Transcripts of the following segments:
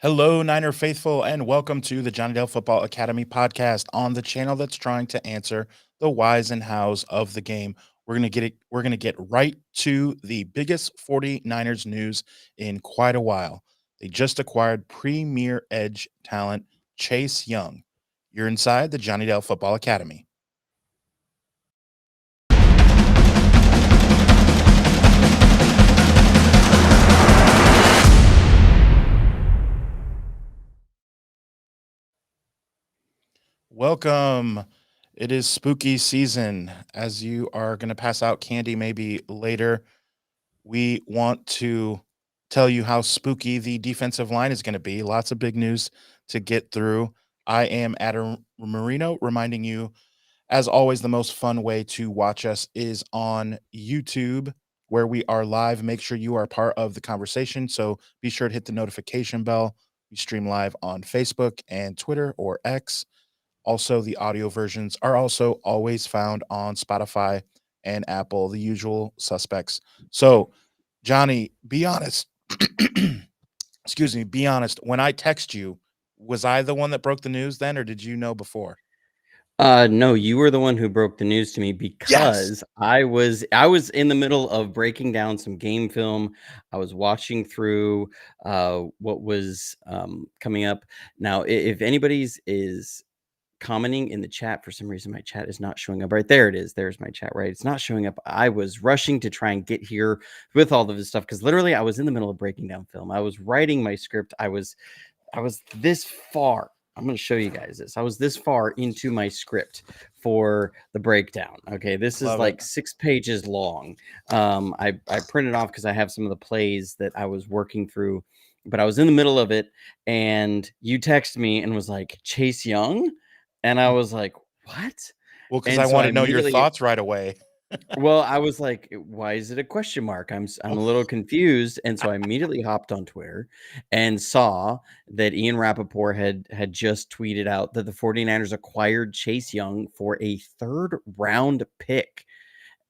Hello, Niner faithful, and welcome to the Johnny Dale Football Academy podcast on the channel that's trying to answer the whys and hows of the game. We're gonna get right to the biggest 49ers news in quite a while. They just acquired premier edge talent Chase Young. You're inside the Johnny Dale Football Academy. Welcome. It is spooky season. As you are going to pass out candy maybe later, we want to tell you how spooky the defensive line is going to be. Lots of big news to get through. I am Adam Marino, reminding you, as always, the most fun way to watch us is on YouTube, where we are live. Make sure you are part of the conversation. So be sure to hit the notification bell. We stream live on Facebook and Twitter or X. Also, the audio versions are also always found on Spotify and Apple, the usual suspects. So, Johnny, be honest. Excuse me, be honest. When I text you, was I the one that broke the news then, or did you know before? No, you were the one who broke the news to me Yes. because I was in the middle of breaking down some game film. I was watching through what was coming up. Now, if anybody's is commenting in the chat, for some reason my chat is not showing up. Right there it is. There's my chat, right? It's not showing up. I was rushing to try and get here with all of this stuff because literally I was in the middle of breaking down film. I was writing my script. I was this far. I'm going to show you guys this. I was this far into my script for the breakdown. Okay, this is Love it. like 6 pages long. I printed off because I have some of the plays that I was working through, but I was in the middle of it, and you texted me and was like, Chase Young, and I was like, what? Well, because I And so I want to know your immediately thoughts right away. well, I was like, why is it a question mark? I'm a little confused. And so I immediately hopped on Twitter and saw that Ian Rappaport had just tweeted out that the 49ers acquired Chase Young for a third round pick.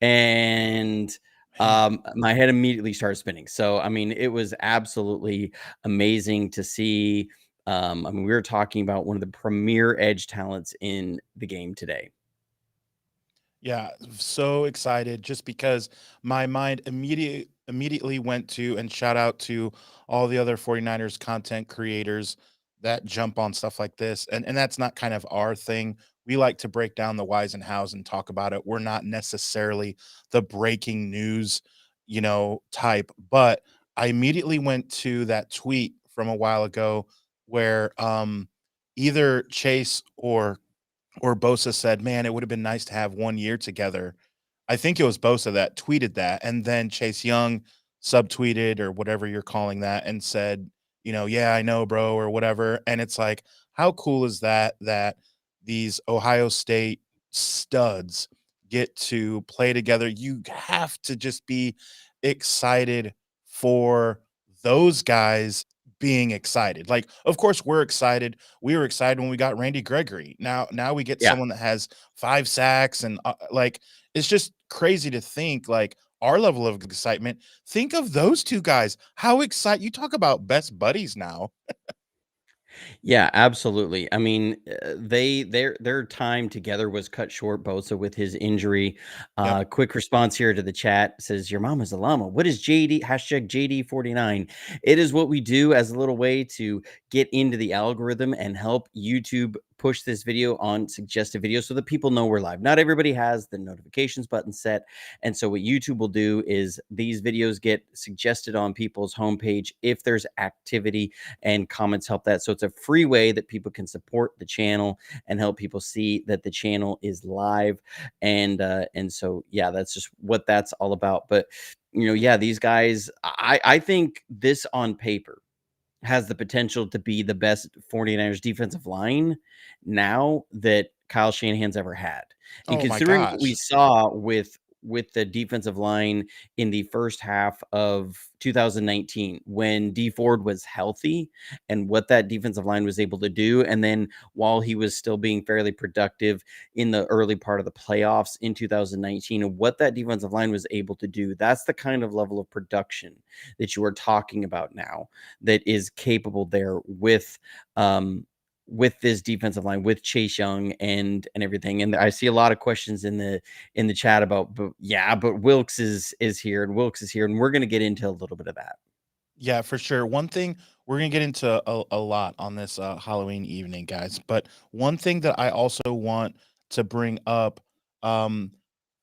And Man. my head immediately started spinning. So I mean, it was absolutely amazing to see. I mean, we were talking about one of the premier edge talents in the game today. Yeah, so excited just because my mind immediately went to, and shout out to all the other 49ers content creators that jump on stuff like this. And that's not kind of our thing. We like to break down the whys and hows and talk about it. We're not necessarily the breaking news, type, but I immediately went to that tweet from a while ago where either Chase or Bosa said, "Man, it would have been nice to have 1 year together." I think it was Bosa that tweeted that, and then Chase Young subtweeted or whatever you're calling that and said, "Yeah, I know, bro," or whatever, and it's like, how cool is that these Ohio State studs get to play together? You have to just be excited for those guys being excited. Like, of course, we're excited. We were excited when we got Randy Gregory. Now we get Yeah. someone that has 5 sacks and, like, it's just crazy to think, like, our level of excitement. Think of those 2 guys. How excited, you talk about best buddies now. Yeah, absolutely. I mean, their time together was cut short, Bosa with his injury. Yep. Quick response here to the chat says, "Your mom is a llama." What is JD hashtag JD49? It is what we do as a little way to get into the algorithm and help YouTube push this video on suggested videos so that people know we're live. Not everybody has the notifications button set, and so what YouTube will do is these videos get suggested on people's homepage if there's activity, and comments help that. So it's a free way that people can support the channel and help people see that the channel is live. And so yeah, that's just what that's all about. But yeah, these guys, I think this on paper has the potential to be the best 49ers defensive line now that Kyle Shanahan's ever had. And Oh my considering what we gosh. saw with with the defensive line in the first half of 2019 when D Ford was healthy and what that defensive line was able to do. And then while he was still being fairly productive in the early part of the playoffs in 2019, and what that defensive line was able to do, that's the kind of level of production that you are talking about now that is capable there with this defensive line, with Chase Young and everything. And I see a lot of questions in the chat about, but yeah, but Wilkes is here and Wilkes is here, and we're going to get into a little bit of that. Yeah, for sure. One thing we're gonna get into a lot on this Halloween evening, guys. But one thing that I also want to bring up um,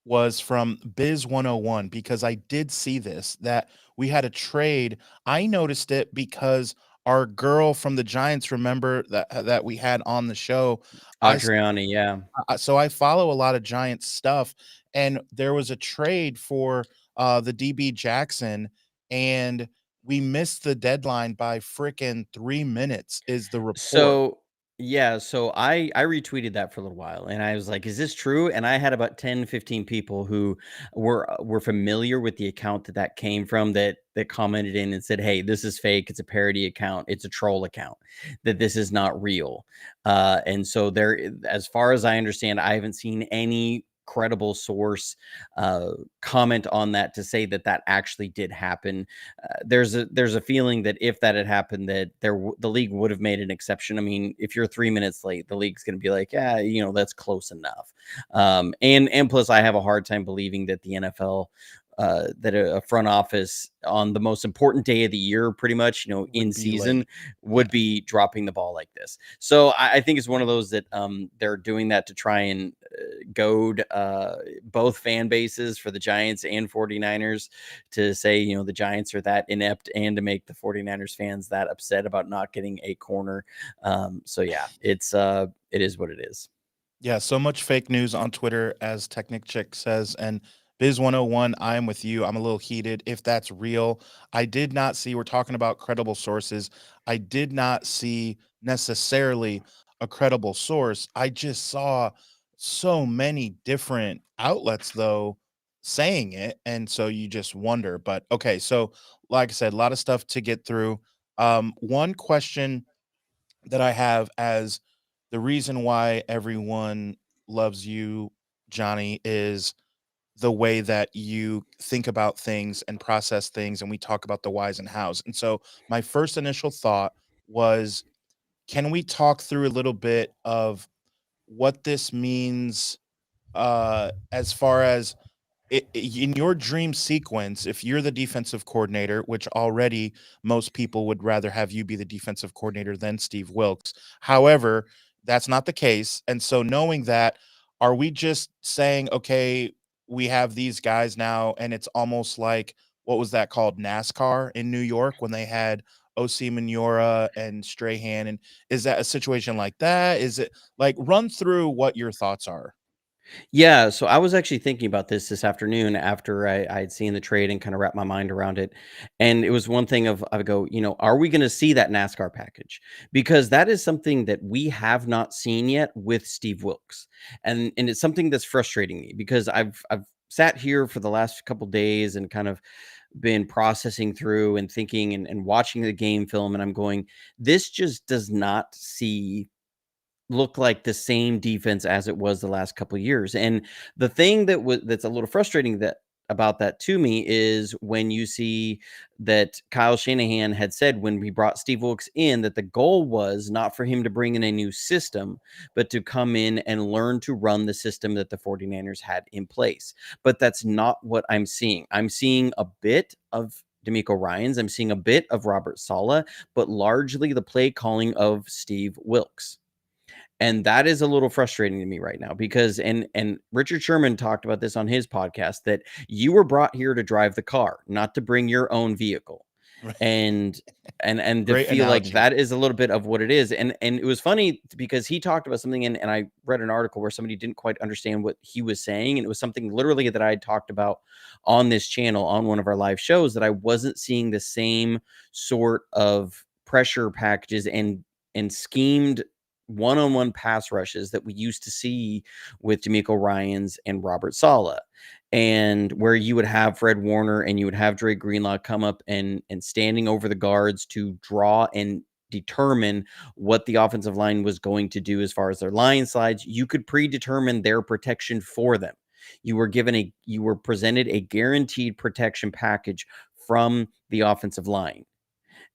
was from Biz 101 because I did see this that we had a trade. I noticed it because our girl from the Giants, remember that we had on the show. I Adriani, yeah. so I follow a lot of Giants stuff, and there was a trade for the DB Jackson, and we missed the deadline by frickin' 3 minutes. Is the report? So yeah, so I retweeted that for a little while and I was like, is this true? And I had about 10, 15 people who were familiar with the account that came from, that commented in and said, hey, this is fake. It's a parody account. It's a troll account, that this is not real. And so there, as far as I understand, I haven't seen any credible source comment on that to say that that actually did happen. There's a feeling that if that had happened, that the league would have made an exception. I mean, if you're 3 minutes late, the league's going to be like, yeah, that's close enough. And plus, I have a hard time believing that the NFL. That a front office on the most important day of the year, pretty much, in Would be season, late. Yeah. would be dropping the ball like this. So I think it's one of those that they're doing that to try and goad both fan bases for the Giants and 49ers to say, the Giants are that inept, and to make the 49ers fans that upset about not getting a corner. So yeah, it is what it is. Yeah, so much fake news on Twitter, as Technic Chick says. And Biz 101, I am with you. I'm a little heated. If that's real, I did not see, we're talking about credible sources. I did not see necessarily a credible source. I just saw so many different outlets, though, saying it. And so you just wonder. But okay, so like I said, a lot of stuff to get through. One question that I have as the reason why everyone loves you, Johnny, is the way that you think about things and process things. And we talk about the whys and hows. And so my first initial thought was, can we talk through a little bit of what this means as far as in your dream sequence, if you're the defensive coordinator, which already most people would rather have you be the defensive coordinator than Steve Wilkes. However, that's not the case. And so knowing that, are we just saying, okay, we have these guys now, and it's almost like what was that called, NASCAR in New York when they had OC Manura and Strahan? And is that a situation like that? Is it like, run through what your thoughts are? Yeah, so I was actually thinking about this afternoon after I had seen the trade and kind of wrapped my mind around it. And it was one thing of I go, are we going to see that NASCAR package? Because that is something that we have not seen yet with Steve Wilkes. And it's something that's frustrating me because I've sat here for the last couple days and kind of been processing through and thinking and watching the game film, and I'm going, this just does not look like the same defense as it was the last couple of years. And the thing that's a little frustrating that about that to me is when you see that Kyle Shanahan had said when we brought Steve Wilkes in that the goal was not for him to bring in a new system, but to come in and learn to run the system that the 49ers had in place. But that's not what I'm seeing. I'm seeing a bit of D'Amico Ryans. I'm seeing a bit of Robert Saleh, but largely the play calling of Steve Wilkes. And that is a little frustrating to me right now because and Richard Sherman talked about this on his podcast, that you were brought here to drive the car, not to bring your own vehicle. And and to Great feel like analogy. that is a little bit of what it is. And it was funny because he talked about something, and I read an article where somebody didn't quite understand what he was saying, and it was something literally that I had talked about on this channel on one of our live shows, that I wasn't seeing the same sort of pressure packages and schemed one-on-one pass rushes that we used to see with D'Amico Ryans and Robert Saleh, and where you would have Fred Warner and you would have Dre Greenlaw come up and standing over the guards to draw and determine what the offensive line was going to do as far as their line slides. You could predetermine their protection for them. You were presented a guaranteed protection package from the offensive line.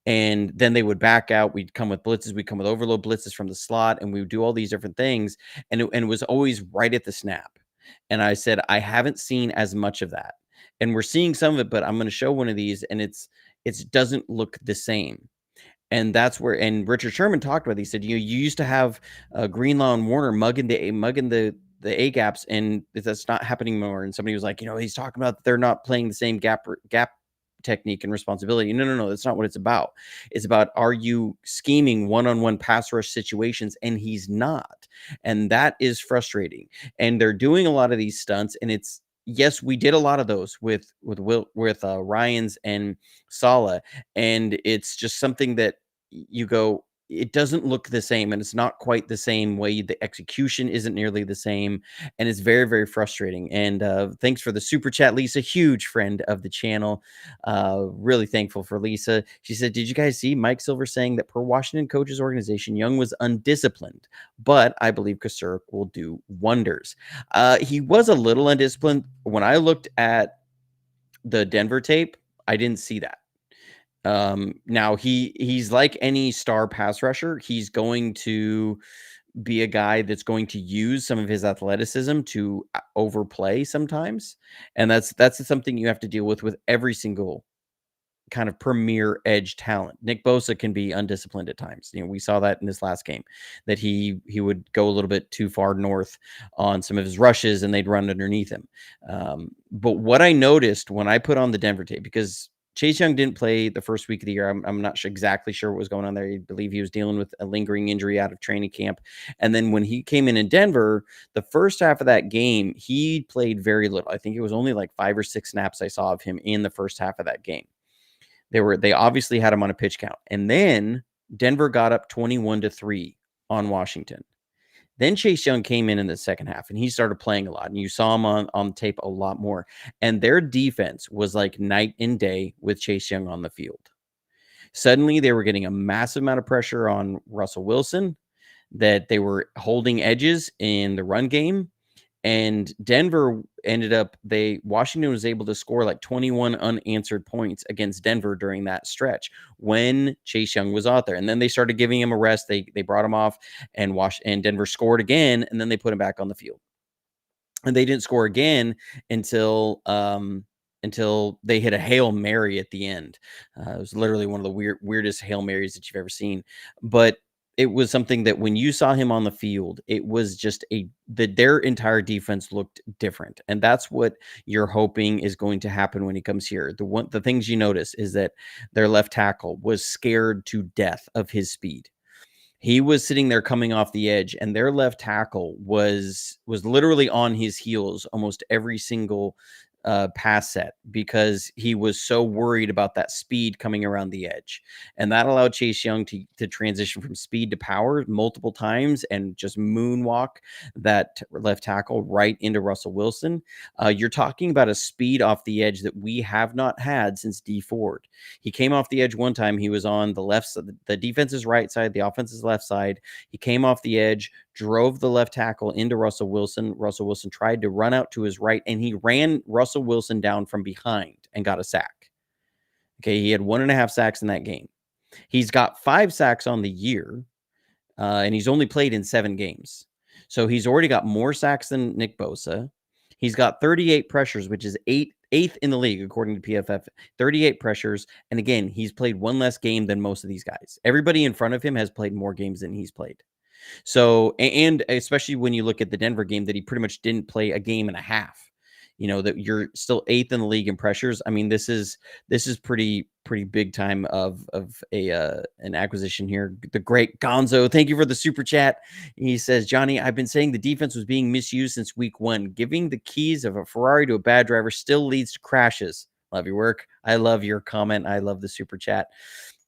And then they would back out. We'd come with blitzes. We'd come with overload blitzes from the slot, and we would do all these different things. And it was always right at the snap. And I said, I haven't seen as much of that. And we're seeing some of it, but I'm going to show one of these, and it doesn't look the same. And that's where, and Richard Sherman talked about it. He said, you used to have Greenlaw and Warner mugging the A gaps, and that's not happening more. And somebody was like, he's talking about they're not playing the same gap technique and responsibility. No, that's not what it's about. It's about, are you scheming one-on-one pass rush situations? And he's not. And that is frustrating. And they're doing a lot of these stunts, and it's, yes, we did a lot of those with Ryans and Saleh, and it's just something that you go, it doesn't look the same, and it's not quite the same way. The execution isn't nearly the same, and it's very, very frustrating. And thanks for the super chat, Lisa, huge friend of the channel. Really thankful for Lisa. She said, did you guys see Mike Silver saying that per Washington coaches organization, Young was undisciplined, but I believe Kasurk will do wonders. He was a little undisciplined. When I looked at the Denver tape, I didn't see that. Now he's like any star pass rusher. He's going to be a guy that's going to use some of his athleticism to overplay sometimes. And that's something you have to deal with every single kind of premier edge talent. Nick Bosa can be undisciplined at times. We saw that in this last game, that he would go a little bit too far north on some of his rushes and they'd run underneath him. But what I noticed when I put on the Denver tape, because Chase Young didn't play the first week of the year. I'm not exactly sure what was going on there. I believe he was dealing with a lingering injury out of training camp. And then when he came in Denver, the first half of that game, he played very little. I think it was only like 5 or 6 snaps I saw of him in the first half of that game. They obviously had him on a pitch count. And then Denver got up 21-3 on Washington. Then Chase Young came in the second half, and he started playing a lot, and you saw him on tape a lot more. And their defense was like night and day with Chase Young on the field. Suddenly, they were getting a massive amount of pressure on Russell Wilson, that they were holding edges in the run game. And Denver Washington was able to score like 21 unanswered points against Denver during that stretch when Chase Young was out there. And then they started giving him a rest. They brought him off, and Denver scored again, and then they put him back on the field. And they didn't score again until they hit a Hail Mary at the end. It was literally one of the weirdest Hail Marys that you've ever seen. But it was something that when you saw him on the field, it was just their entire defense looked different. And that's what you're hoping is going to happen when he comes here. The things you notice is that their left tackle was scared to death of his speed. He was sitting there coming off the edge, and their left tackle was literally on his heels almost every single pass set, because he was so worried about that speed coming around the edge. And that allowed Chase Young to transition from speed to power multiple times and just moonwalk that left tackle right into Russell Wilson. You're talking about a speed off the edge that we have not had since Dee Ford. He came off the edge one time. He was on the left side, the defense's right side, the offense's left side. He came off the edge, drove the left tackle into Russell Wilson. Russell Wilson tried to run out to his right, and he ran Russell Wilson down from behind and got a sack. Okay, he had 1.5 sacks in that game. He's got 5 sacks on the year, and he's only played in 7 games. So he's already got more sacks than Nick Bosa. He's got 38 pressures, which is eighth in the league, according to PFF. 38 pressures. And again, he's played 1 less game than most of these guys. Everybody in front of him has played more games than he's played. So, and especially when you look at the Denver game, that he pretty much didn't play a game and a half. That you're still 8th in the league in pressures. I mean, this is pretty big time of an acquisition here. The great Gonzo, thank you for the super chat. He says, Johnny, I've been saying the defense was being misused since week 1. Giving the keys of a Ferrari to a bad driver still leads to crashes. Love your work. I love your comment. I love the super chat.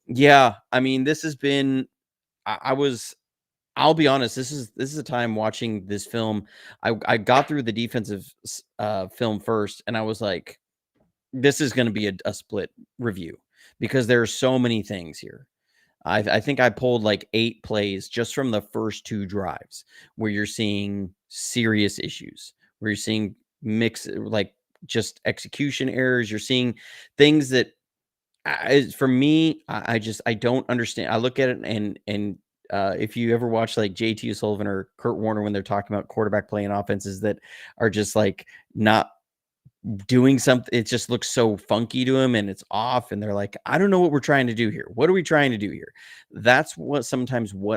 Yeah, I mean, this has been. I'll be honest, this is a time watching this film. I got through the defensive film first, and I was like, this is going to be a split review because there are so many things here. I think I pulled like 8 plays just from the first 2 drives where you're seeing serious issues, where you're seeing like just execution errors. You're seeing things that for me, I just I don't understand. I look at it and if you ever watch like JT Sullivan or Kurt Warner when they're talking about quarterback play and offenses that are just like not doing something, it just looks so funky to him and it's off. And they're like, I don't know what we're trying to do here. What are we trying to do here? That's what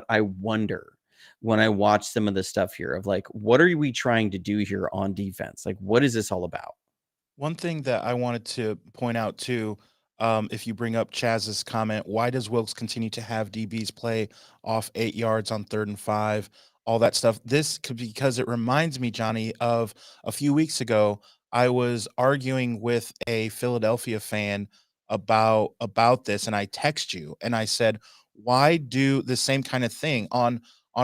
I wonder when I watch some of the stuff here of like, what are we trying to do here on defense? Like, what is this all about? One thing that I wanted to point out too, if you bring up Chaz's comment, why does Wilkes continue to have DBs play off 8 yards on 3rd and 5? All that stuff. This could because it reminds me, Johnny, of a few weeks ago. I was arguing with a Philadelphia fan about this, and I text you and I said, "Why do the same kind of thing on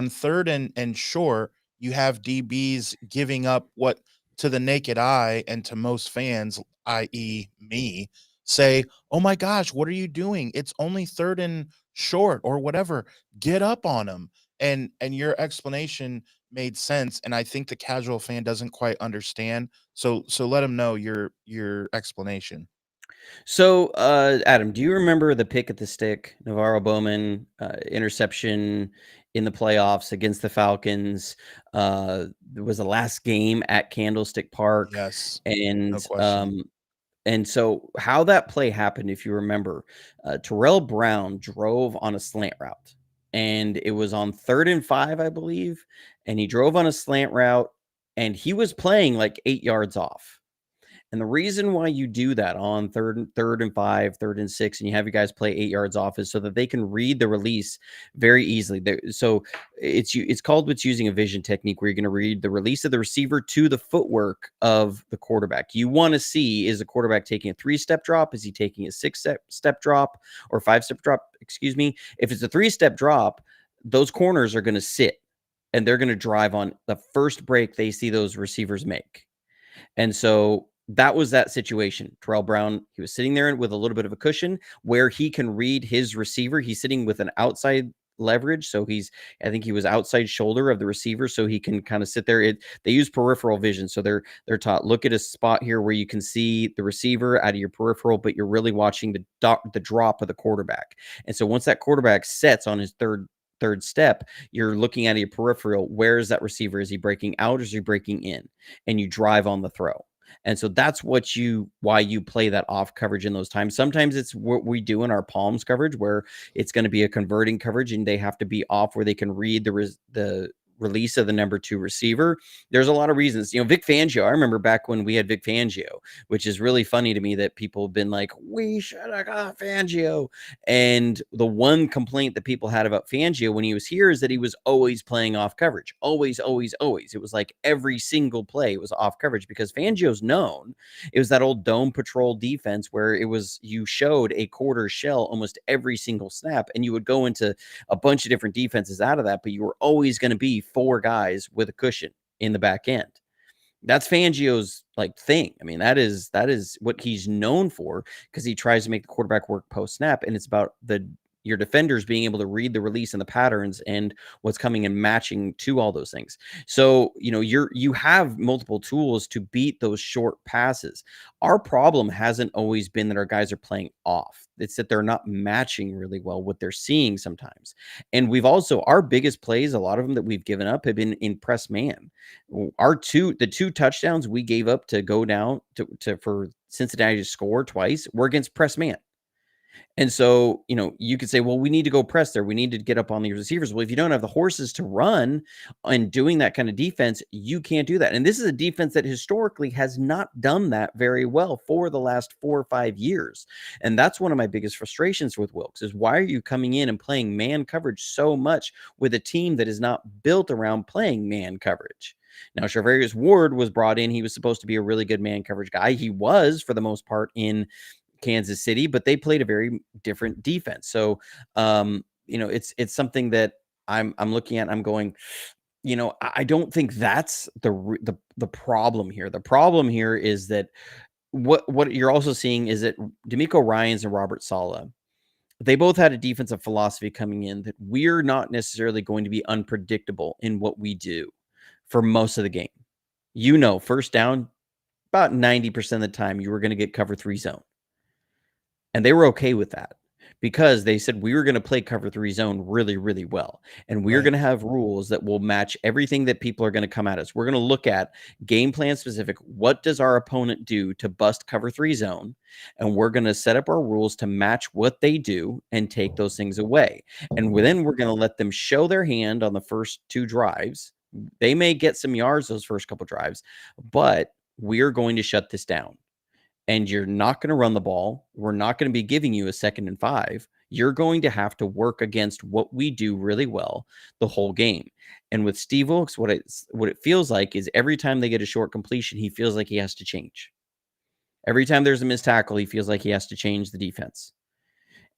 third and short? You have DBs giving up what to the naked eye and to most fans, i.e., me, say, "Oh my gosh, what are you doing? It's only third and short or whatever. Get up on them." And your explanation made sense, and I think the casual fan doesn't quite understand. So let him know your explanation. So, Adam, do you remember the pick at the stick, Navaro Bowman interception in the playoffs against the Falcons? It was the last game at Candlestick Park, Yes, no and question. so how that play happened, if you remember, Terrell Brown drove on a slant route, and it was on 3rd and 5, I believe, and he drove on a slant route, and he was playing like 8 yards off. And the reason why you do that on third and 5, 3rd and 6, and you have you guys play 8 yards off is so that they can read the release very easily. So it's called what's using a vision technique where you're going to read the release of the receiver to the footwork of the quarterback. You want to see, is the quarterback taking a 3-step drop? Is he taking a 6-step drop or 5-step drop? Excuse me. If it's a 3-step drop, those corners are going to sit and they're going to drive on the first break they see those receivers make. And so that was that situation. Terrell Brown, he was sitting there with a little bit of a cushion where he can read his receiver. He's sitting with an outside leverage. So I think he was outside shoulder of the receiver. So he can kind of sit there. They use peripheral vision. So they're taught, look at a spot here where you can see the receiver out of your peripheral, but you're really watching the drop of the quarterback. And so once that quarterback sets on his third step, you're looking at your peripheral. Where is that receiver? Is he breaking out or is he breaking in? And you drive on the throw. And so that's why you play that off coverage in those times. Sometimes it's what we do in our palms coverage where it's going to be a converting coverage and they have to be off where they can read the release of the number 2 receiver. There's a lot of reasons. Vic Fangio, I remember back when we had Vic Fangio, which is really funny to me that people have been like, we should have got Fangio. And the one complaint that people had about Fangio when he was here is that he was always playing off coverage. Always, always, always. It was like every single play was off coverage because Fangio's known. It was that old dome patrol defense where you showed a quarter shell almost every single snap, and you would go into a bunch of different defenses out of that, but you were always going to be 4 guys with a cushion in the back end. That's Fangio's like thing. I mean, that is what he's known for because he tries to make the quarterback work post snap, and it's about your defenders being able to read the release and the patterns and what's coming and matching to all those things. So, you have multiple tools to beat those short passes. Our problem hasn't always been that our guys are playing off. It's that they're not matching really well what they're seeing sometimes. And our biggest plays, a lot of them that we've given up have been in press man. The 2 touchdowns we gave up to go down for Cincinnati to score twice were against press man. And so, you could say, well, we need to go press there. We need to get up on the receivers. Well, if you don't have the horses to run and doing that kind of defense, you can't do that. And this is a defense that historically has not done that very well for the last 4 or 5 years. And that's one of my biggest frustrations with Wilkes is why are you coming in and playing man coverage so much with a team that is not built around playing man coverage? Now, Charvarius Ward was brought in. He was supposed to be a really good man coverage guy. He was, for the most part, in Kansas City, but they played a very different defense. So, it's something that I'm looking at, I'm going, I don't think that's the problem here. The problem here is that what you're also seeing is that D'Amico Ryans and Robert Saleh, they both had a defensive philosophy coming in that we're not necessarily going to be unpredictable in what we do for most of the game. First down, about 90% of the time, you were going to get cover 3 zone. And they were okay with that because they said we were going to play cover 3 zone really, really well. And we're Right. going to have rules that will match everything that people are going to come at us. We're going to look at game plan specific. What does our opponent do to bust cover 3 zone? And we're going to set up our rules to match what they do and take those things away. And then we're going to let them show their hand on the first 2 drives. They may get some yards those first couple drives, but we're going to shut this down. And you're not going to run the ball. We're not going to be giving you a 2nd and 5. You're going to have to work against what we do really well the whole game. And with Steve Wilkes, what it feels like is every time they get a short completion, he feels like he has to change. Every time there's a missed tackle, he feels like he has to change the defense.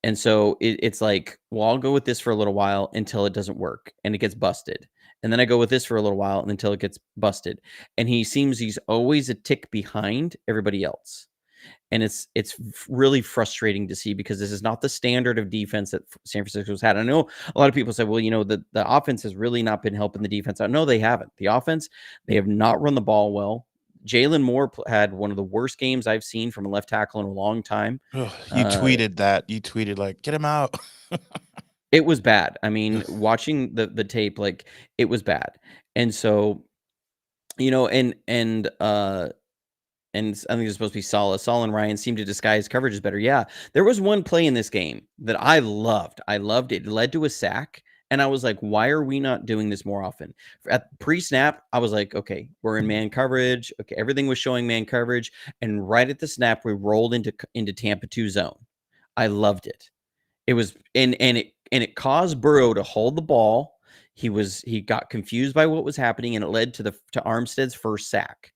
And so it's like, well, I'll go with this for a little while until it doesn't work and it gets busted. And then I go with this for a little while until it gets busted. And he's always a tick behind everybody else. And it's really frustrating to see because this is not the standard of defense that San Francisco's had. I know a lot of people say, well, the offense has really not been helping the defense out. No, they haven't. The offense, they have not run the ball well. Jalen Moore had one of the worst games I've seen from a left tackle in a long time. Ugh, you tweeted that. You tweeted like, "Get him out." It was bad. I mean, watching the tape, like it was bad. And so, and I think it's supposed to be Saleh. Saleh and Ryan seem to disguise coverages better. Yeah, there was one play in this game that I loved. I loved it. It led to a sack. And I was like, why are we not doing this more often? At pre-snap, I was like, okay, we're in man coverage. Okay, everything was showing man coverage. And right at the snap, we rolled into Tampa 2 zone. I loved it. It was and it caused Burrow to hold the ball. He got confused by what was happening, and it led to Armstead's first sack.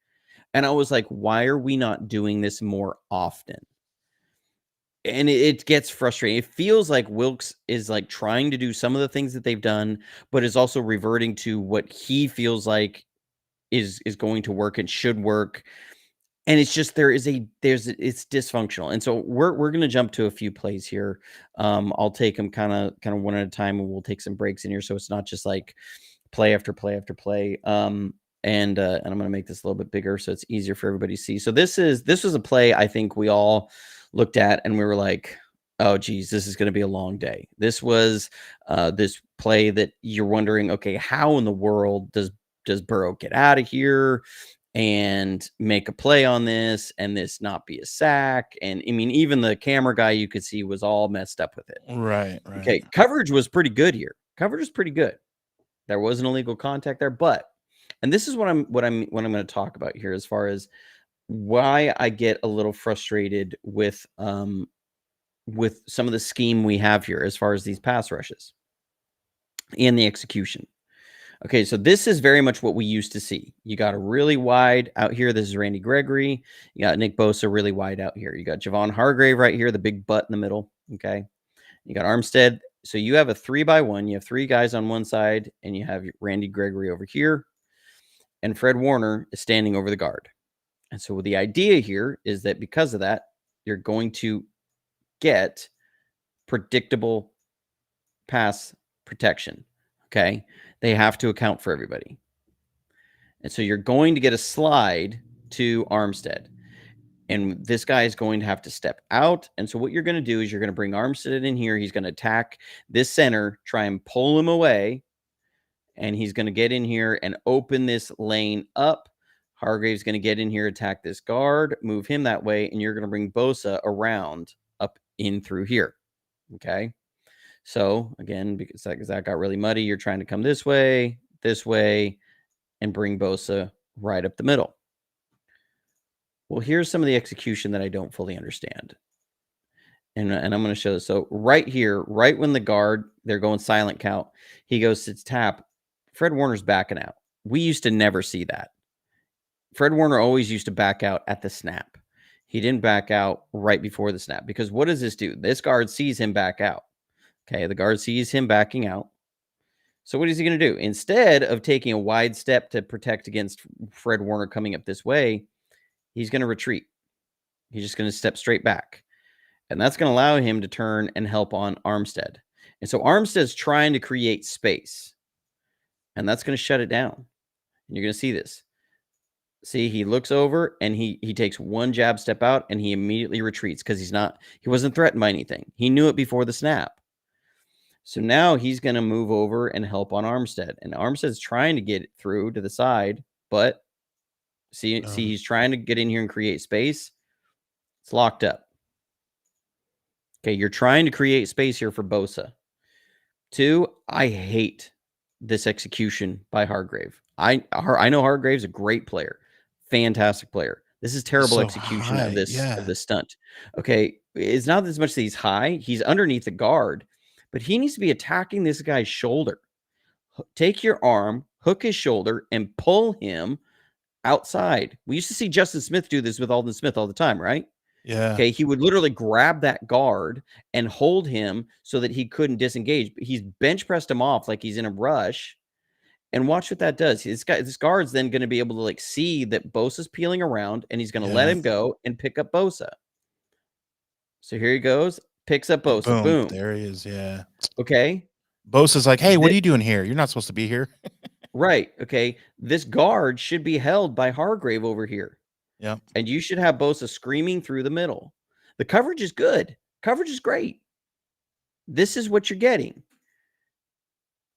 And I was like, why are we not doing this more often? And it gets frustrating. It feels like Wilkes is like trying to do some of the things that they've done, but is also reverting to what he feels like is going to work and should work. And it's just it's dysfunctional. And so we're gonna jump to a few plays here. I'll take them kind of one at a time, and we'll take some breaks in here, so it's not just like play after play after play. And I'm going to make this a little bit bigger so it's easier for everybody to see. So this was a play I think we all looked at and we were like, oh geez, this is going to be a long day. This was this play that you're wondering, okay, how in the world does Burrow get out of here and make a play on this and this not be a sack? And I mean, even the camera guy you could see was all messed up with it. Right. Okay, coverage was pretty good here. Coverage was pretty good. There was an illegal contact there, and this is what I'm going to talk about here as far as why I get a little frustrated with some of the scheme we have here as far as these pass rushes and the execution. Okay, so this is very much what we used to see. You got a really wide out here. This is Randy Gregory. You got Nick Bosa really wide out here. You got Javon Hargrave right here, the big butt in the middle. Okay, you got Armstead. So you have a 3-by-1. You have 3 guys on one side, and you have Randy Gregory over here. And Fred Warner is standing over the guard. And so the idea here is that because of that, you're going to get predictable pass protection. Okay. They have to account for everybody. And so you're going to get a slide to Armstead. And this guy is going to have to step out. And so what you're going to do is you're going to bring Armstead in here. He's going to attack this center, try and pull him away. And he's going to get in here and open this lane up. Hargrave's going to get in here, attack this guard, move him that way, and you're going to bring Bosa around up in through here. Okay. So again, because that got really muddy, you're trying to come this way, and bring Bosa right up the middle. Well, here's some of the execution that I don't fully understand. And I'm going to show this. So right here, right when the guard, they're going silent count, he goes to tap. Fred Warner's backing out. We used to never see that. Fred Warner always used to back out at the snap. He didn't back out right before the snap because what does this do? This guard sees him back out. Okay, the guard sees him backing out. So what is he going to do? Instead of taking a wide step to protect against Fred Warner coming up this way, he's going to retreat. He's just going to step straight back. And that's going to allow him to turn and help on Armstead. And so Armstead's trying to create space. And that's going to shut it down. And you're going to see this. See, he looks over and he takes one jab step out and he immediately retreats because he wasn't threatened by anything. He knew it before the snap. So now he's going to move over and help on Armstead. And Armstead's trying to get through to the side, but see, he's trying to get in here and create space. It's locked up. Okay, you're trying to create space here for Bosa. 2, I hate this execution by Hargrave. I know Hargrave's a great player, fantastic player. This is terrible so execution high, of this yeah. stunt. Okay, it's not as much that he's high; he's underneath the guard, but he needs to be attacking this guy's shoulder. Take your arm, hook his shoulder, and pull him outside. We used to see Justin Smith do this with Aldon Smith all the time, right? Yeah. Okay, he would literally grab that guard and hold him so that he couldn't disengage. He's bench pressed him off like he's in a rush. And watch what that does. This guard's then going to be able to like see that Bosa's peeling around and he's going to let Yeah. him go and pick up Bosa. So here he goes, picks up And Bosa. boom, Boom. there he is. Yeah. Okay. Bosa's like, hey, what are you doing here? You're not supposed to be here. Right. Okay. This guard should be held by Hargrave over here. Yeah. And you should have Bosa screaming through the middle. The coverage is good. Coverage is great. This is what you're getting.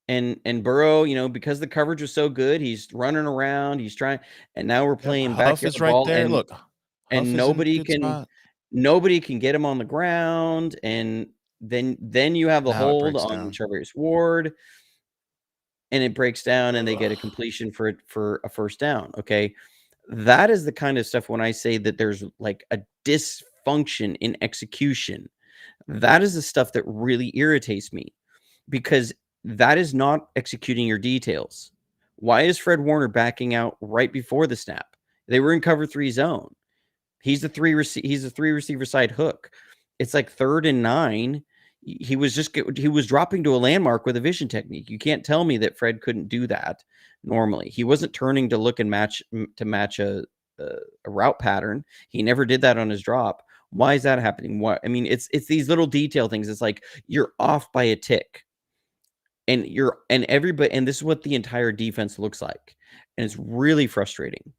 And Burrow, because the coverage was so good, he's running around, he's trying, and now we're playing Huff backyard is right ball, there. and Look, Huff is in a good spot. nobody can get him on the ground, and then you have the Now it hold breaks on down. Charvarius Ward, and it breaks down, and they get a Ugh. completion for a first down. Okay, that is the kind of stuff when I say that there's like a dysfunction in execution. That is the stuff that really irritates me because that is not executing your details. Why is Fred Warner backing out right before the snap? They were in cover 3 zone. He's the three receiver side hook. It's like 3rd and 9. He was dropping to a landmark with a vision technique. You can't tell me that Fred couldn't do that normally. He wasn't turning to look and match a route pattern. He never did that on his drop. Why is that happening? What I mean, it's these little detail things. It's like you're off by a tick. And everybody, and this is what the entire defense looks like. And it's really frustrating.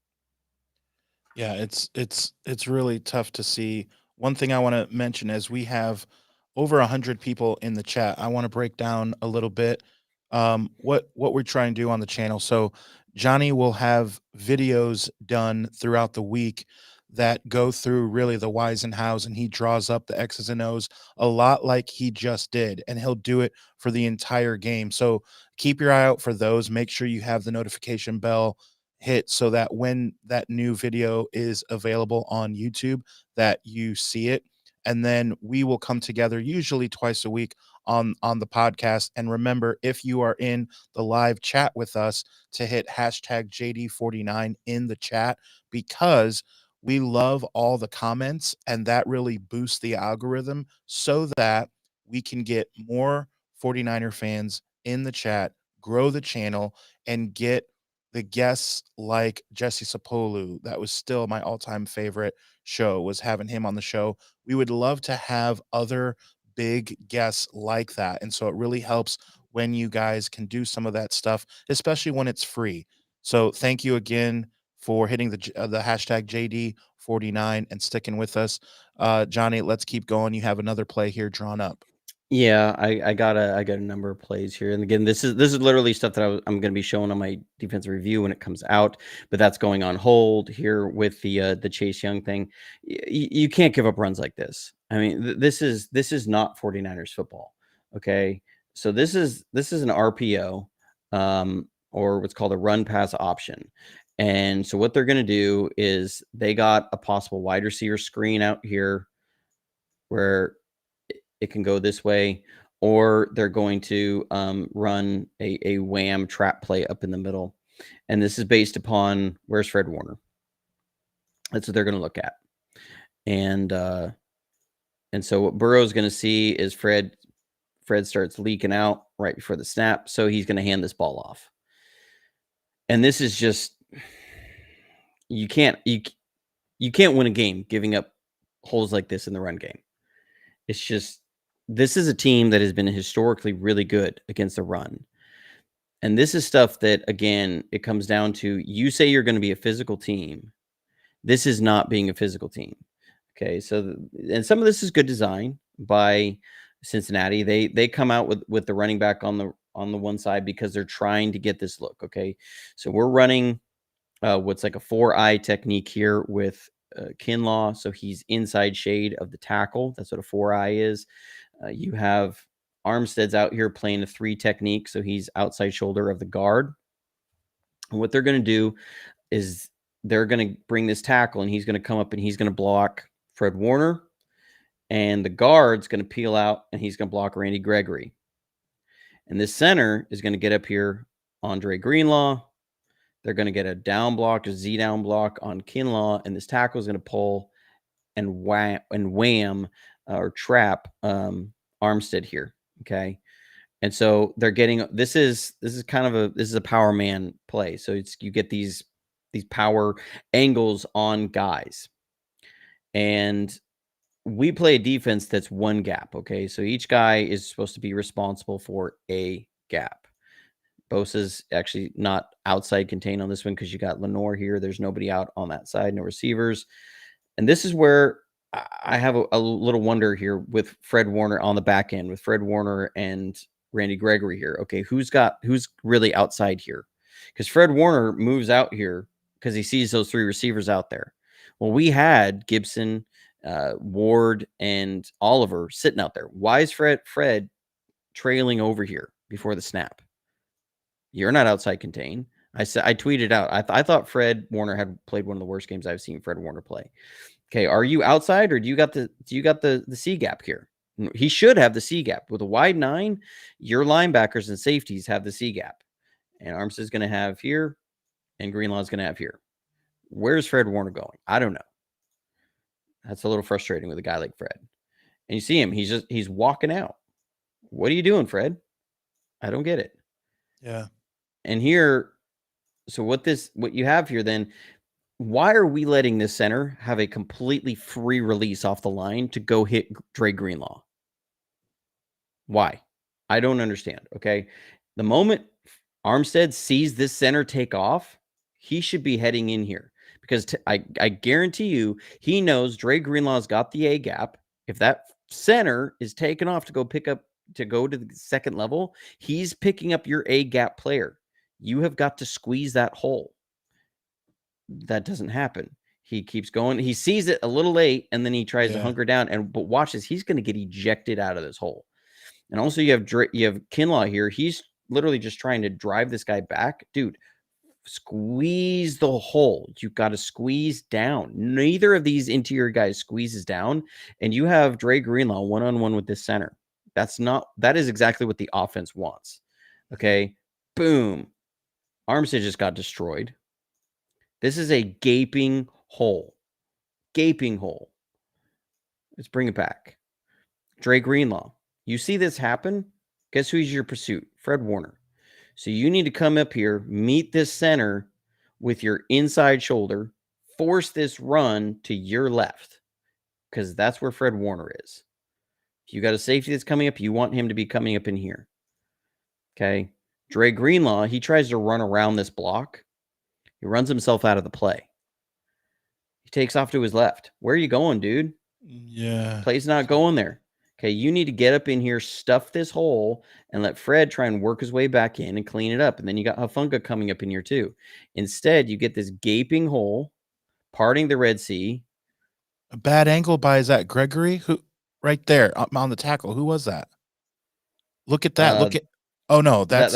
Yeah, it's really tough to see. One thing I want to mention is we have over 100 people in the chat. I want to break down a little bit what we're trying to do on the channel. So Johnny will have videos done throughout the week that go through really the whys and hows, and he draws up the X's and O's a lot like he just did, and he'll do it for the entire game. So keep your eye out for those. Make sure you have the notification bell hit so that when that new video is available on YouTube that you see it, and then we will come together usually twice a week on the podcast. And remember, if you are in the live chat with us, to hit hashtag JD49 in the chat, because we love all the comments and that really boosts the algorithm so that we can get more 49er fans in the chat, grow the channel, and get the guests like Jesse Sapolu. That was still my all-time favorite show, was having him on the show. We would love to have other big guests like that. And so it really helps when you guys can do some of that stuff, especially when it's free. So thank you again for hitting the hashtag JD49 and sticking with us. Johnny, let's keep going. You have another play here drawn up. Yeah, I got a number of plays here, and again, this is literally stuff that I'm going to be showing on my defensive review when it comes out. But that's going on hold here with the Chase Young thing. You can't give up runs like this. I mean, this is not 49ers football. Okay, so this is an RPO, or what's called a run pass option. And so what they're going to do is they got a possible wide receiver screen out here where it can go this way, or they're going to run a wham trap play up in the middle. And this is based upon where's Fred Warner. That's what they're going to look at. And so what Burrow's going to see is Fred starts leaking out right before the snap. So he's going to hand this ball off. And this is just, you can't win a game giving up holes like this in the run game. It's just, this is a team that has been historically really good against the run. And this is stuff that, again, it comes down to, you say you're going to be a physical team. This is not being a physical team. Okay. So, and some of this is good design by Cincinnati. They come out with the running back on the one side because they're trying to get this look. Okay. So we're running what's like a 4-eye technique here with Kinlaw. So he's inside shade of the tackle. That's what a 4-eye is. You have Armstead's out here playing a 3 technique. So he's outside shoulder of the guard. And what they're going to do is they're going to bring this tackle, and he's going to come up and he's going to block Fred Warner. And the guard's going to peel out and he's going to block Randy Gregory. And this center is going to get up here, Andre Greenlaw. They're going to get a down block, a Z down block on Kinlaw, and this tackle is going to pull and wham or trap Armstead here. Okay. And so they're getting, this is a power man play. So you get these power angles on guys. And we play a defense that's one gap. Okay. So each guy is supposed to be responsible for a gap. Bosa's actually not outside contained on this one because you got Lenore here. There's nobody out on that side, no receivers. And this is where I have a little wonder here with Fred Warner on the back end, with Fred Warner and Randy Gregory here. Okay, who's really outside here? Because Fred Warner moves out here because he sees those 3 receivers out there. Well, we had Gibson, Ward, and Oliver sitting out there. Why is Fred trailing over here before the snap? You're not outside contained. I tweeted out, I thought Fred Warner had played one of the worst games I've seen Fred Warner play. Okay, are you outside, or do you got the C gap here? He should have the C gap. With a wide 9, your linebackers and safeties have the C gap. And Armstead's going to have here, and Greenlaw's going to have here. Where's Fred Warner going? I don't know. That's a little frustrating with a guy like Fred. And you see him, he's walking out. What are you doing, Fred? I don't get it. Yeah. And here, so what you have here then, why are we letting this center have a completely free release off the line to go hit Dre Greenlaw? Why? I don't understand. Okay. The moment Armstead sees this center take off, he should be heading in here because I guarantee you, he knows Dre Greenlaw's got the A gap. If that center is taken off to go to the second level, he's picking up your A gap player. You have got to squeeze that hole. That doesn't happen. He keeps going. He sees it a little late, and then he tries to hunker down. But watch this. He's going to get ejected out of this hole. And also, you have Kinlaw here. He's literally just trying to drive this guy back. Dude, squeeze the hole. You've got to squeeze down. Neither of these interior guys squeezes down, and you have Dre Greenlaw one-on-one with this center. That is exactly what the offense wants. Okay, boom. Armstead just got destroyed. This is a gaping hole. Gaping hole. Let's bring it back. Dre Greenlaw. You see this happen? Guess who's your pursuit? Fred Warner. So you need to come up here, meet this center with your inside shoulder, force this run to your left, because that's where Fred Warner is. If you got a safety that's coming up, you want him to be coming up in here. Okay. Dre Greenlaw, he tries to run around this block. He runs himself out of the play. He takes off to his left. Where are you going, dude? Yeah. Play's not going there. Okay, you need to get up in here, stuff this hole, and let Fred try and work his way back in and clean it up. And then you got Hafunga coming up in here too. Instead, you get this gaping hole, parting the Red Sea. A bad angle by, is that Gregory? Who right there on the tackle? Who was that? Look at that. Look at, oh no, that's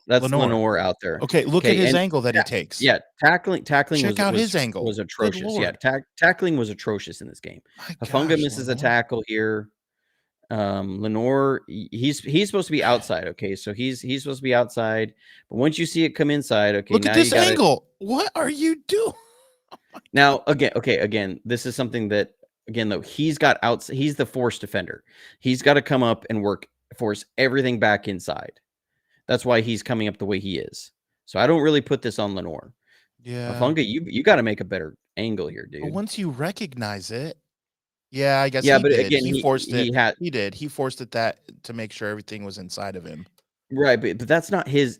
Lenore out there. Okay, look at his angle that he takes. Yeah, tackling Check out his angle. was atrocious. Yeah, tackling was atrocious in this game. Hafunga misses a tackle here. Lenore, he's supposed to be outside. Okay, so he's supposed to be outside. But once you see it come inside, okay, look now at this you gotta, angle. What are you doing? Now again, this is something that though he's got he's the force defender. He's got to come up and force everything back inside. That's why he's coming up the way he is. So I don't really put this on Lenore. Yeah. Funga, you got to make a better angle here, But dude. once you recognize it, yeah, I guess Yeah, he but did. again, He forced it. he had He did. He forced it that to make sure everything was inside of him. right, but that's not his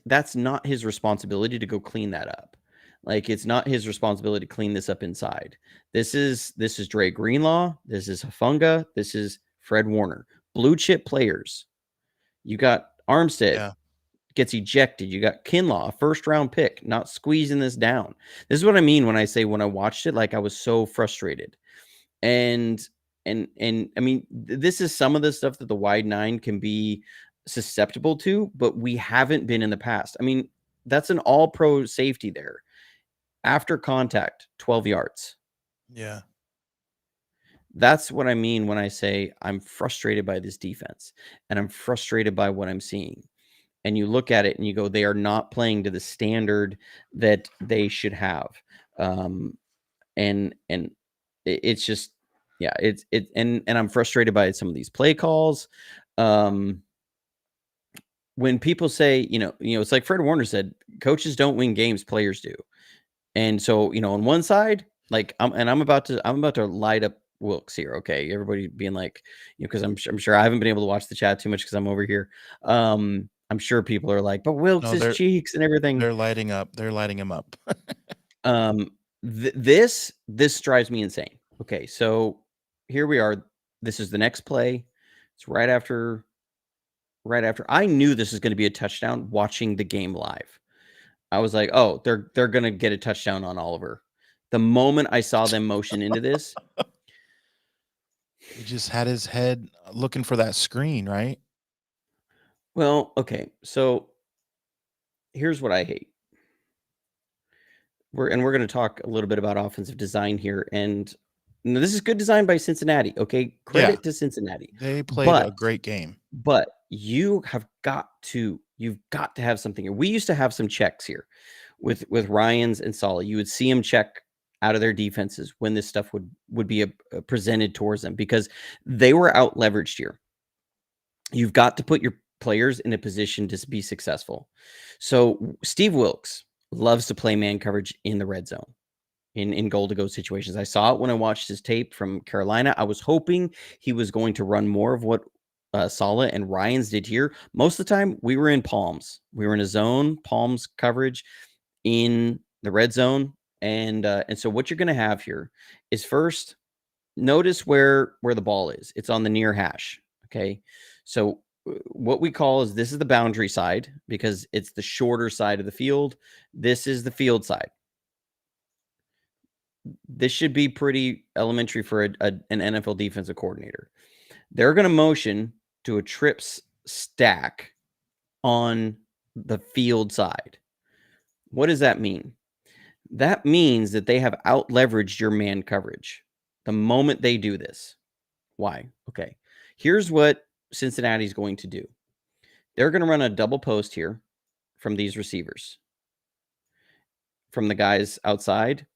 responsibility to go clean that up. Like it's not his responsibility to clean this up inside. This is Dre Greenlaw, this is Hafunga, this is Fred Warner. Blue chip players. You got Armstead Yeah. gets ejected. You got Kinlaw, a first round pick, not squeezing this down. This is what I mean when I say when I watched it, like I was so frustrated. And and I mean, this is some of the stuff that the wide nine can be susceptible to, but we haven't been in the past. I mean, that's an all pro safety there. After contact, 12 yards. Yeah. That's what I mean when I say I'm frustrated by this defense and I'm frustrated by what I'm seeing. And you look at it and you go, they are not playing to the standard that they should have. And it's just, yeah, and I'm frustrated by some of these play calls. When people say, it's like Fred Warner said, coaches don't win games, players do. And so, on one side, like I'm about to light up Wilkes here. Okay. Everybody being like, because I'm sure I haven't been able to watch the chat too much because I'm over here. I'm sure people are like, but No, Wilkes' cheeks and everything. they're lighting up. They're lighting him up. This drives me insane. Okay, so here we are. This is the next play. It's right after I knew this is going to be a touchdown watching the game live. I was like, oh, they're going to get a touchdown on Oliver. The moment I saw them motion into this, He just had his head looking for that screen, right? well, okay. So here's what I hate. We're going to talk a little bit about offensive design here, and this is good design by Cincinnati. Okay, Yeah. credit to Cincinnati. They played a But great game. you've got to have something here. We used to have some checks here with Ryans and Solly. You would see them check out of their defenses when this stuff would be presented towards them because they were out leveraged here. You've got to put your players in a position to be successful. So Steve Wilkes loves to play man coverage in the red zone. In goal to go situations. I saw it when I watched his tape from Carolina. I was hoping he was going to run more of what Saleh and Ryans did here. Most of the time, we were in palms. We were in a zone, palms coverage in the red zone. And so what you're going to have here is first, notice where the ball is. It's on the near hash. Okay. So what we call is this is the boundary side because it's the shorter side of the field. This is the field side. This should be pretty elementary for an NFL defensive coordinator. They're going to motion to a trips stack on the field side. What does that mean? That means that they have out leveraged your man coverage the moment they do this. Why? Okay. Here's what Cincinnati's going to do. They're going to run a double post here from these receivers. From the guys outside,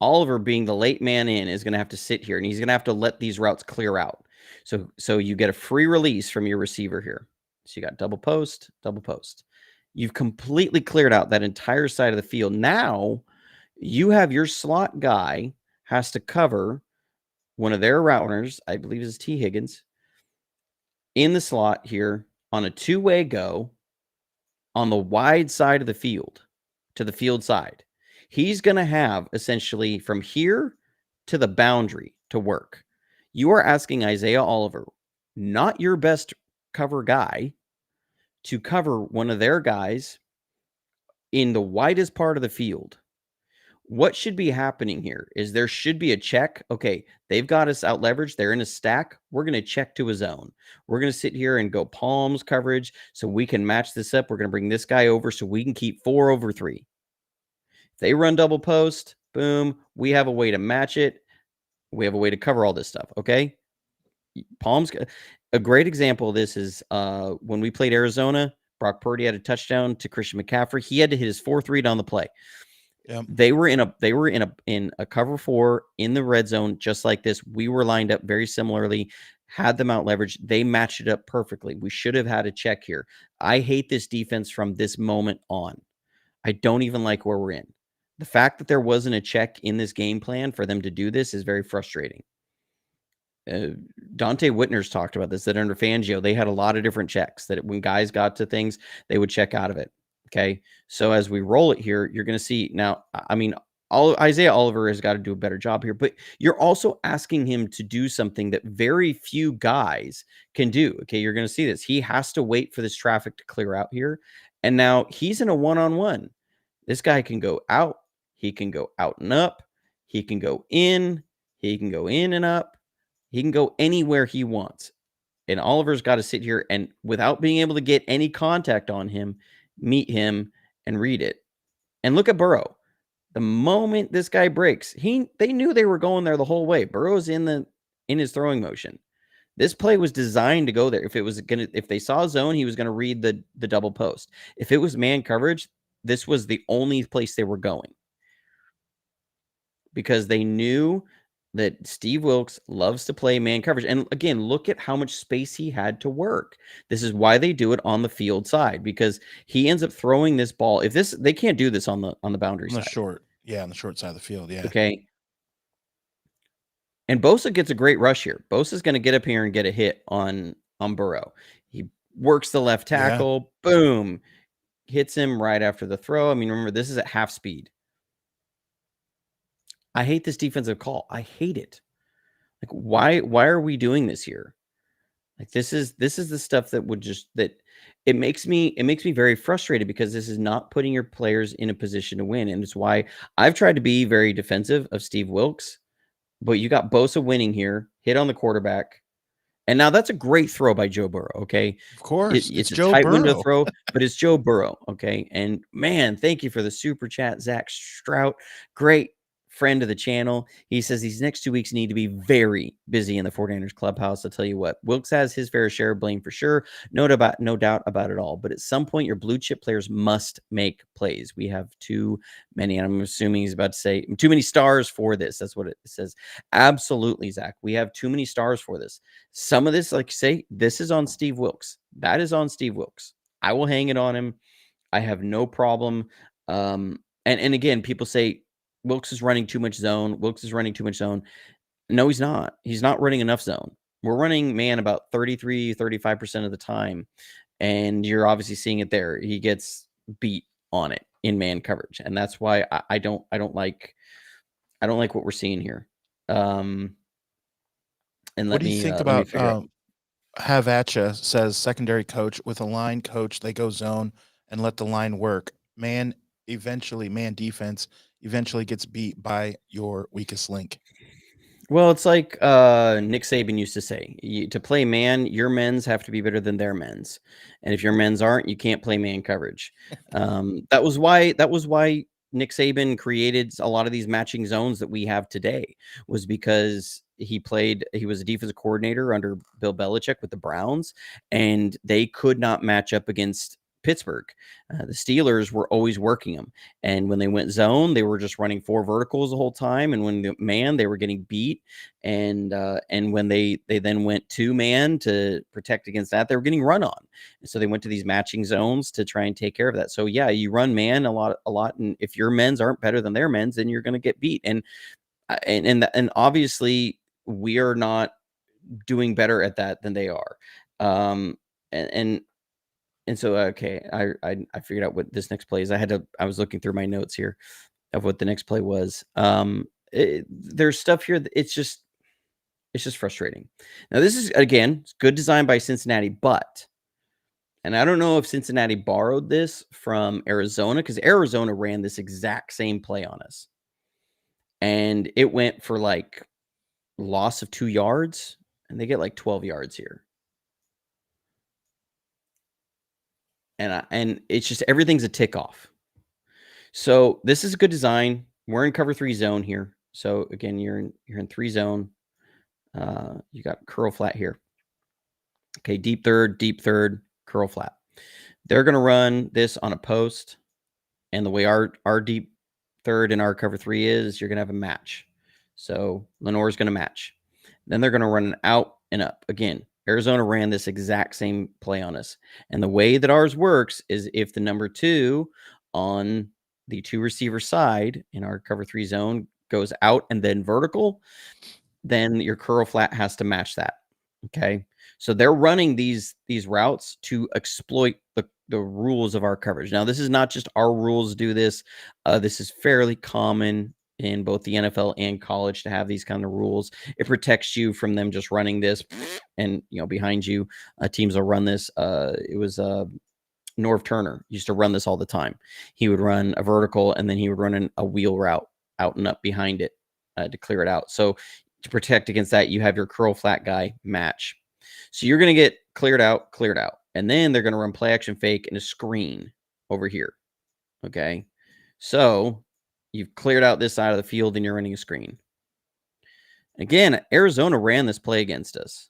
Oliver, being the late man in, is going to have to sit here, and he's going to have to let these routes clear out. So you get a free release from your receiver here. So you got double post, double post. You've completely cleared out that entire side of the field. Now you have your slot guy has to cover one of their route runners, I believe is T. Higgins, in the slot here on a two-way go on the wide side of the field to the field side. He's going to have essentially from here to the boundary to work. You are asking Isaiah Oliver, not your best cover guy, to cover one of their guys in the widest part of the field. What should be happening here is there should be a check. Okay, they've got us out leveraged. They're in a stack. We're going to check to a zone. We're going to sit here and go palms coverage so we can match this up. We're going to bring this guy over so we can keep 4 over 3. They run double post, boom, we have a way to match it. We have a way to cover all this stuff, okay? Palms, a great example of this is when we played Arizona, Brock Purdy had a touchdown to Christian McCaffrey. He had to hit his 4-3 down the play. Yep. They were in a cover 4 in the red zone just like this. We were lined up very similarly. had them out leveraged. They matched it up perfectly. We should have had a check here. I hate this defense from this moment on. I don't even like where we're in. The fact that there wasn't a check in this game plan for them to do this is very frustrating. Dante Whitner's talked about this, that under Fangio, they had a lot of different checks, that when guys got to things, they would check out of it. Okay. So as we roll it here, you're going to see now, I mean, Isaiah Oliver has got to do a better job here, but you're also asking him to do something that very few guys can do. Okay. You're going to see this. He has to wait for this traffic to clear out here. And now he's in a one-on-one. This guy can go out. He can go out and up. He can go in. He can go in and up. He can go anywhere he wants. And Oliver's got to sit here and, without being able to get any contact on him, meet him and read it. And look at Burrow. The moment this guy breaks, they knew they were going there the whole way. Burrow's in his throwing motion. This play was designed to go there. If they saw zone, he was going to read the double post. If it was man coverage, this was the only place they were going, because they knew that Steve Wilks loves to play man coverage. And again, look at how much space he had to work. This is why they do it on the field side, because he ends up throwing this ball. They can't do this on the boundary side. On the short side of the field. Yeah. Okay. And Bosa gets a great rush here. Bosa's going to get up here and get a hit on Burrow. He works the left tackle. Yeah. Boom. Hits him right after the throw. I mean, remember, this is at half speed. I hate this defensive call. I hate it. Like, why are we doing this here? Like, this is the stuff that would it makes me very frustrated, because this is not putting your players in a position to win. And it's why I've tried to be very defensive of Steve Wilks, but you got Bosa winning here, hit on the quarterback. And now that's a great throw by Joe Burrow, okay? Of course. It's a Joe tight Burrow window throw, but it's Joe Burrow, okay? And man, thank you for the super chat, Zach Strout. Great friend of the channel. He says these next 2 weeks need to be very busy in the 49ers clubhouse. I'll tell you what, Wilks has his fair share of blame for sure. No doubt about it all. But at some point, your blue chip players must make plays. We have too many. And I'm assuming he's about to say too many stars for this. That's what it says. Absolutely, Zach. We have too many stars for this. Some of this, like say, this is on Steve Wilks. That is on Steve Wilks. I will hang it on him. I have no problem. And again, people say, Wilks is running too much zone. Wilks is running too much zone. No, he's not. He's not running enough zone. We're running man about 33, 35% of the time. And you're obviously seeing it there. He gets beat on it in man coverage. And that's why I don't like what we're seeing here. And what do you think about Havacha says secondary coach with a line coach, they go zone and let the line work. Man defense eventually gets beat by your weakest link. Well, it's like Nick Saban used to say, to play man, your men's have to be better than their men's. And if your men's aren't, you can't play man coverage. That was why Nick Saban created a lot of these matching zones that we have today, was because he was a defensive coordinator under Bill Belichick with the Browns, and they could not match up against Pittsburgh. The Steelers were always working them, and when they went zone, they were just running 4 verticals the whole time, and when the man, they were getting beat, and when they then went 2 man to protect against that, they were getting run on, and so they went to these matching zones to try and take care of that. So yeah, you run man a lot, and if your men's aren't better than their men's, then you're going to get beat, and obviously we are not doing better at that than they are. And so, okay, I figured out what this next play is. I was looking through my notes here of what the next play was. There's stuff here. It's just frustrating. Now, this is, again, good design by Cincinnati, and I don't know if Cincinnati borrowed this from Arizona, because Arizona ran this exact same play on us. And it went for like loss of 2 yards, and they get like 12 yards here. And it's just, everything's a tick off. So this is a good design. We're in cover 3 zone here. So again, you're in 3 zone. You got curl flat here. Okay, deep third, curl flat. They're going to run this on a post, and the way our deep third and our cover 3 is, you're going to have a match. So Lenore's going to match. Then they're going to run an out and up. Again, Arizona ran this exact same play on us. And the way that ours works is if the number 2 on the 2 receiver side in our cover 3 zone goes out and then vertical, then your curl flat has to match that. Okay. So they're running these routes to exploit the rules of our coverage. Now, this is not just our rules do this. This is fairly common in both the NFL and college to have these kind of rules. It protects you from them just running this and, behind you, teams will run this. It was Norv Turner used to run this all the time. He would run a vertical and then he would run a wheel route out and up behind it to clear it out. So to protect against that, you have your curl flat guy match. So you're going to get cleared out. And then they're going to run play action fake and a screen over here. Okay. So you've cleared out this side of the field and you're running a screen. Again, Arizona ran this play against us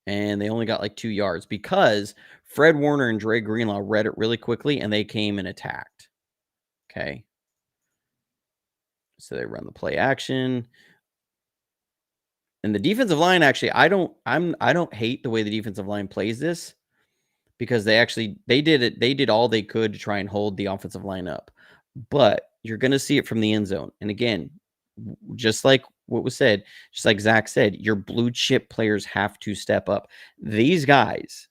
and they only got like 2 yards because Fred Warner and Dre Greenlaw read it really quickly and they came and attacked. Okay. So they run the play action. And the defensive line, actually, I don't hate the way the defensive line plays this because they did all they could to try and hold the offensive line up. But you're going to see it from the end zone. And again, just like what was said, just like Zach said, your blue chip players have to step up. These guys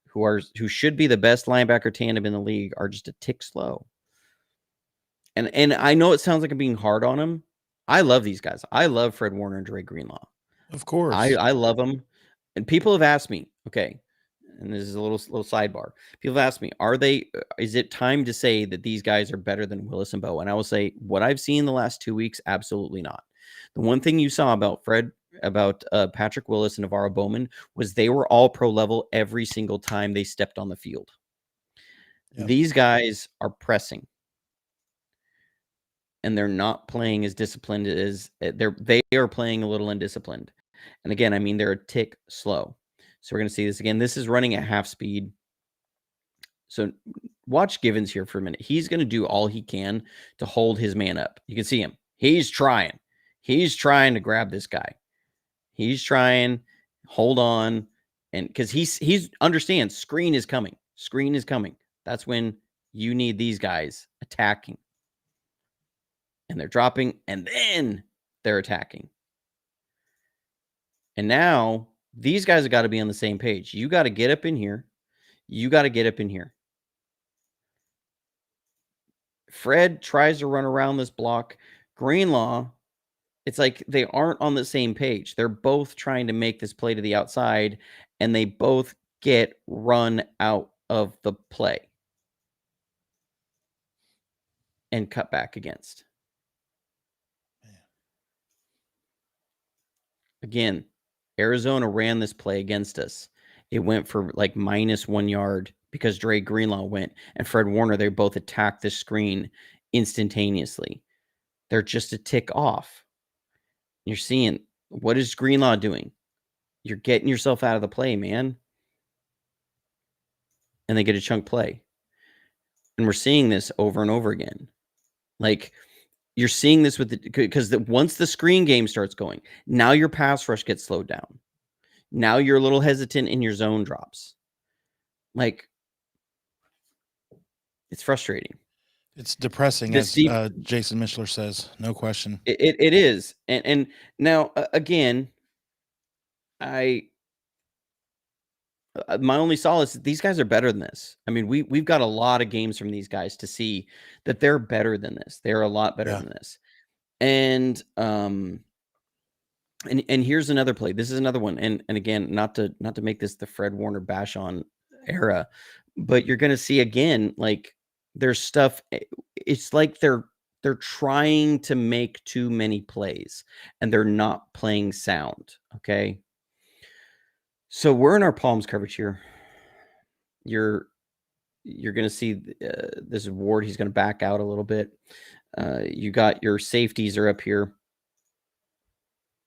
who should be the best linebacker tandem in the league are just a tick slow. And I know it sounds like I'm being hard on them. I love these guys. I love Fred Warner and Dre Greenlaw. Of course. I love them. And people have asked me, okay, and this is a little sidebar. People have asked me, is it time to say that these guys are better than Willis and Bo? And I will say, what I've seen the last 2 weeks, absolutely not. The one thing you saw about Patrick Willis and Navaro Bowman was they were all pro level every single time they stepped on the field. Yep. These guys are pressing. And they're not playing as disciplined as they are playing a little undisciplined. And again, I mean, they're a tick slow. So we're going to see this again. This is running at half speed. So watch Givens here for a minute. He's going to do all he can to hold his man up. You can see him. He's trying. He's trying to grab this guy. He's trying, hold on. And because he's understands screen is coming. Screen is coming. That's when you need these guys attacking. And they're dropping, and then they're attacking. And now these guys have got to be on the same page. You got to get up in here. You got to get up in here. Fred tries to run around this block. Greenlaw, it's like they aren't on the same page. They're both trying to make this play to the outside, and they both get run out of the play and cut back against. Again, Arizona ran this play against us. It went for like -1 yard because Dre Greenlaw went and Fred Warner. They both attacked the screen instantaneously. They're just a tick off. You're seeing what is Greenlaw doing? You're getting yourself out of the play, man. And they get a chunk play. And we're seeing this over and over again. Like, you're seeing this with because once the screen game starts going, now your pass rush gets slowed down. Now you're a little hesitant in your zone drops. Like, it's frustrating. It's depressing, as Jason Mishler says. No question. It is. And now, again, my only solace is these guys are better than this. I mean, we've got a lot of games from these guys to see that they're better than this. They're a lot better than this. And here's another play. This is another one. And again, not to make this the Fred Warner bash on era, but you're going to see again, like there's stuff. It's like they're trying to make too many plays and they're not playing sound. Okay. So we're in our palms coverage here. You're going to see this is Ward. He's going to back out a little bit. You got your safeties are up here.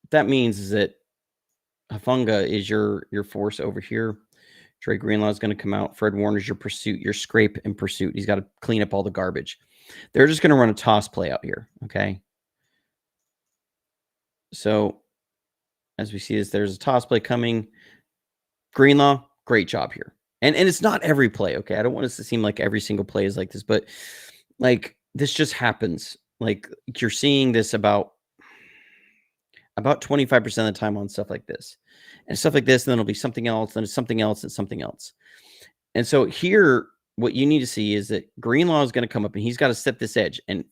What that means is that Hafunga is your force over here. Dre Greenlaw is going to come out. Fred Warner's your pursuit, your scrape and pursuit. He's got to clean up all the garbage. They're just going to run a toss play out here. Okay. So as we see this, there's a toss play coming. Greenlaw, great job here. And it's not every play, okay? I don't want us to seem like every single play is like this, but like this just happens. Like you're seeing this about 25% of the time on stuff like this. And stuff like this, and then it'll be something else, and something else, and something else. And so here, what you need to see is that Greenlaw is going to come up and he's got to set this edge. And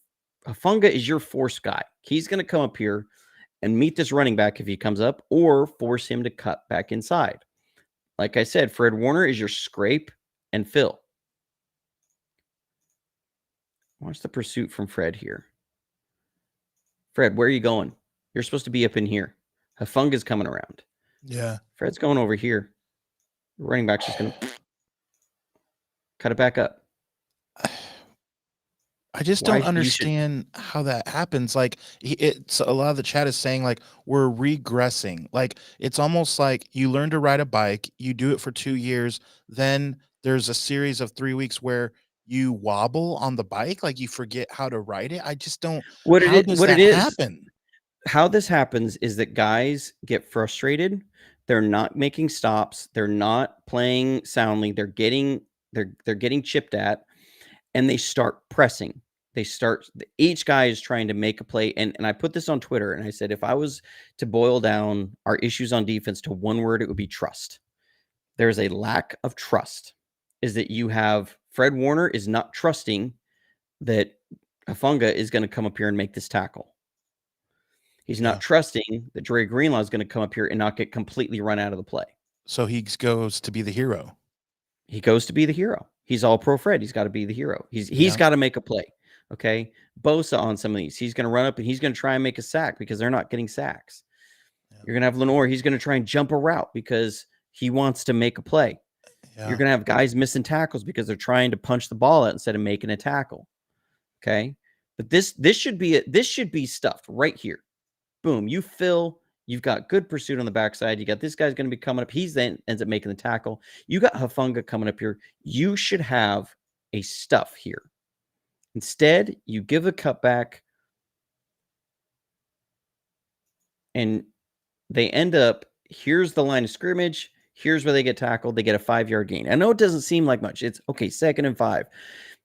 Hafunga is your force guy. He's going to come up here and meet this running back if he comes up, or force him to cut back inside. Like I said, Fred Warner is your scrape and fill. Watch the pursuit from Fred here. Fred, where are you going? You're supposed to be up in here. Hafunga's coming around. Yeah. Fred's going over here. The running back's just going to cut it back up. I just don't understand how that happens. Like it's a lot of the chat is saying like we're regressing. Like it's almost like you learn to ride a bike, you do it for 2 years, then there's a series of 3 weeks where you wobble on the bike, like you forget how to ride it. I just don't. How does What it that is, happen? how this happens is that guys get frustrated. They're not making stops. They're not playing soundly. They're getting chipped at, and they start pressing. Each guy is trying to make a play. And I put this on Twitter and I said, if I was to boil down our issues on defense to one word, it would be trust. There's a lack of trust. Is that you have Fred Warner is not trusting that Hafunga is going to come up here and make this tackle. He's not trusting that Dre Greenlaw is going to come up here and not get completely run out of the play. So he goes to be the hero. He goes to be the hero. He's all pro Fred. He's got to be the hero. He's got to make a play. Okay. Bosa on some of these. He's going to run up and he's going to try and make a sack because they're not getting sacks. Yeah. You're going to have Lenore. He's going to try and jump a route because he wants to make a play. Yeah. You're going to have guys missing tackles because they're trying to punch the ball out instead of making a tackle. Okay. But this should be stuffed right here. Boom. You fill. You've got good pursuit on the backside. You got this guy's going to be coming up. He's then ends up making the tackle. You got Hafunga coming up here. You should have a stuff here. Instead, you give a cutback, and they end up, here's the line of scrimmage. Here's where they get tackled. They get a 5-yard gain. I know it doesn't seem like much. It's okay, 2nd and 5.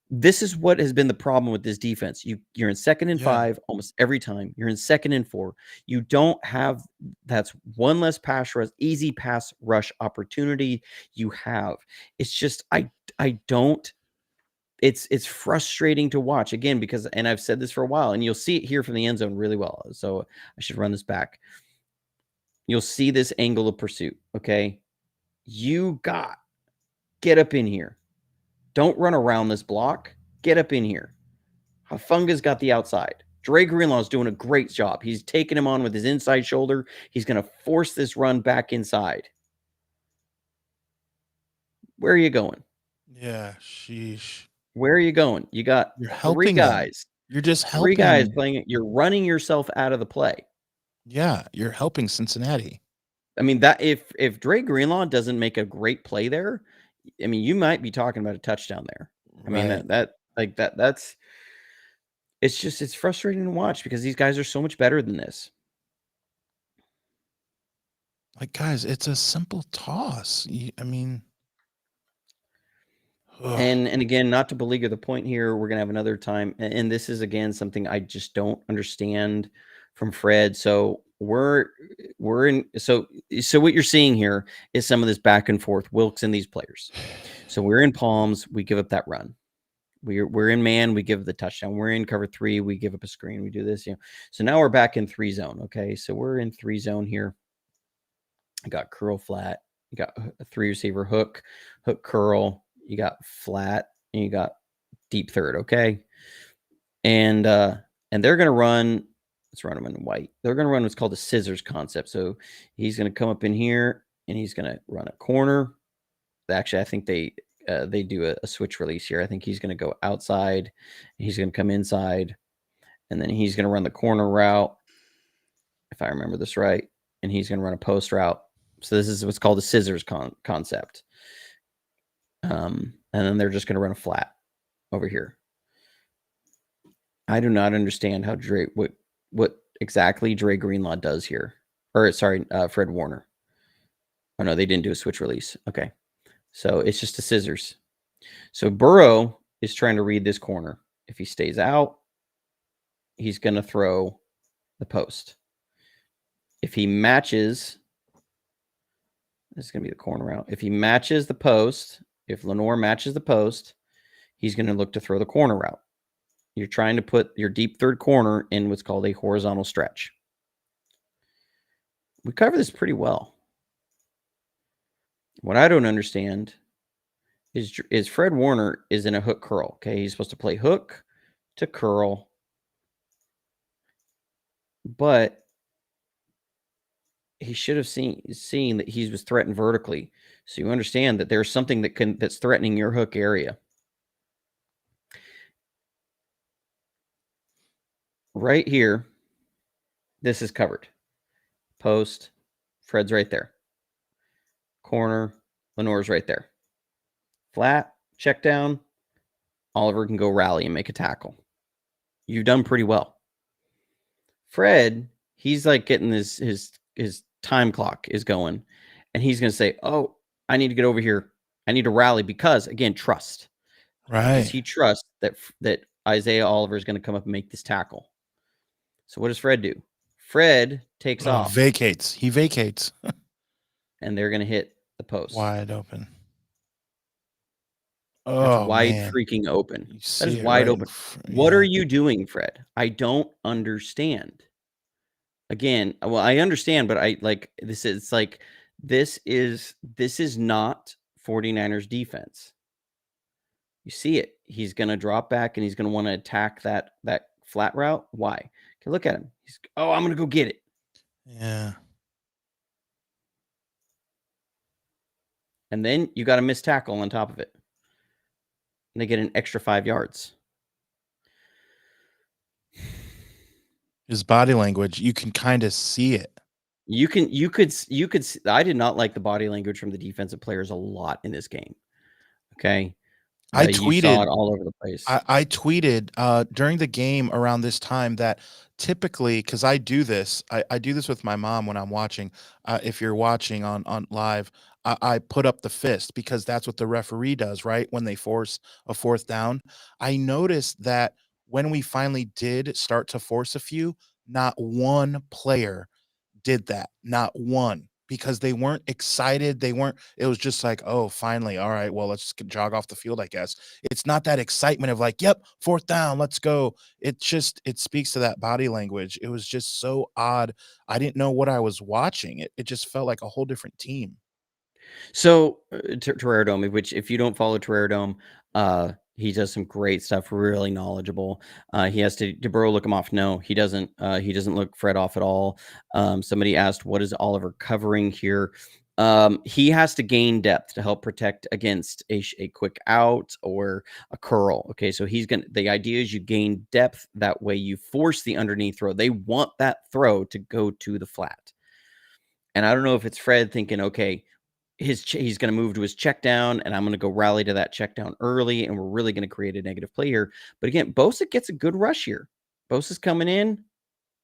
This is what has been the problem with this defense. You're in 2nd and 5 almost every time. You're in 2nd and 4. You don't have, that's one less pass rush, easy pass rush opportunity you have. It's just, I don't, it's frustrating to watch again, because, and I've said this for a while, and you'll see it here from the end zone really well. So I should run this back. You'll see this angle of pursuit. Okay. Get up in here. Don't run around this block. Get up in here. Hafunga's got the outside. Dre Greenlaw's doing a great job. He's taking him on with his inside shoulder. He's going to force this run back inside. Where are you going? Yeah, sheesh. Where are you going? You got 3 guys. You're just helping. 3 guys playing it. You're running yourself out of the play. Yeah, you're helping Cincinnati. I mean, that if Dre Greenlaw doesn't make a great play there, I mean, you might be talking about a touchdown there. I mean, that's it's frustrating to watch because these guys are so much better than this. Like, guys, it's a simple toss. I mean, and again, not to beleaguer the point here, we're gonna have another time, and this is again something I just don't understand from Fred. So we're in. So what you're seeing here is some of this back and forth Wilkes and these players. So we're in palms, we give up that run. We're in man, we give the touchdown. We're in cover 3, we give up a screen. We do this, So now we're back in 3 zone. Okay, so we're in 3 zone here. I got curl flat. You got a 3 receiver hook curl. You got flat, and you got deep third. Okay, and they're gonna run. Let's run them in white. They're gonna run what's called a scissors concept. So he's gonna come up in here, and he's gonna run a corner. Actually, I think they do a switch release here. I think he's going to go outside. He's going to come inside, and then he's going to run the corner route, if I remember this right, and he's going to run a post route. So this is what's called a scissors concept. And then they're just going to run a flat over here. I do not understand how what exactly Dre Greenlaw does here. Or sorry, Fred Warner. Oh, no, they didn't do a switch release. Okay. So it's just a scissors. So Burrow is trying to read this corner. If he stays out, he's going to throw the post. If he matches, this is going to be the corner route. If he matches the post, if Lenore matches the post, he's going to look to throw the corner route. You're trying to put your deep third corner in what's called a horizontal stretch. We cover this pretty well. What I don't understand is Fred Warner is in a hook curl. Okay, he's supposed to play hook to curl, but he should have seen that he was threatened vertically. So you understand that there's something that's threatening your hook area. Right here, this is covered. Post, Fred's right there. Corner, Lenore's right there. Flat, check down, Oliver can go rally and make a tackle. You've done pretty well. Fred, he's like getting his time clock is going, and he's going to say, "Oh, I need to get over here. I need to rally because, again, trust. Right. Because he trusts that Isaiah Oliver is going to come up and make this tackle." So what does Fred do? Fred takes off, Vacates. He vacates. and they're going to hit the post. Wide open. That's Oh, wide man. freaking open. You That see is it wide right in open. fr- What yeah. are you doing, Fred? I don't understand. Again, well, I understand, but I like this is like this is not 49ers defense. You see it. He's going to drop back and he's going to want to attack that flat route. Why? Okay, look at him. I'm going to go get it. Yeah. And then you got a missed tackle on top of it. And they get an extra 5 yards. His body language, you can kind of see it. You could I did not like the body language from the defensive players a lot in this game. Okay. I You saw tweeted it all over the place. I tweeted during the game around this time that typically, because I do this, I do this with my mom when I'm watching. If you're watching on live, I put up the fist because that's what the referee does, right? When they force a fourth down. I noticed that when we finally did start to force a few, not one player did that, not one, because they weren't excited. They weren't, it was just like, oh, finally, all right, well, let's jog off the field, I guess. It's not that excitement of like, yep, fourth down, let's go. It speaks to that body language. It was just so odd. I didn't know what I was watching. It just felt like a whole different team. So, Terror Dome, which if you don't follow Terror Dome, he does some great stuff, really knowledgeable. He has to DeBurrow look him off. No, he doesn't. He doesn't look Fred off at all. Somebody asked, what is Oliver covering here? He has to gain depth to help protect against a quick out or a curl. Okay, so the idea is you gain depth. That way you force the underneath throw. They want that throw to go to the flat. And I don't know if it's Fred thinking, okay, he's going to move to his check down, and I'm going to go rally to that check down early, and we're really going to create a negative play here. But again, Bosa gets a good rush here. Bosa's coming in.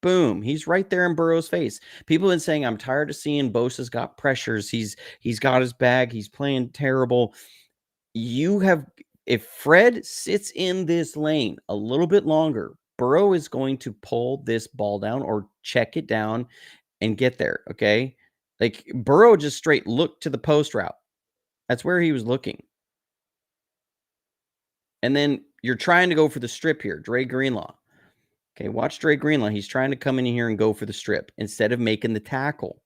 Boom. He's right there in Burrow's face. People have been saying, I'm tired of seeing Bosa's got pressures. He's got his bag. He's playing terrible. If Fred sits in this lane a little bit longer, Burrow is going to pull this ball down or check it down and get there. Okay. Like Burrow just straight looked to the post route. That's where he was looking. And then you're trying to go for the strip here, Dre Greenlaw. Okay, watch Dre Greenlaw. He's trying to come in here and go for the strip instead of making the tackle.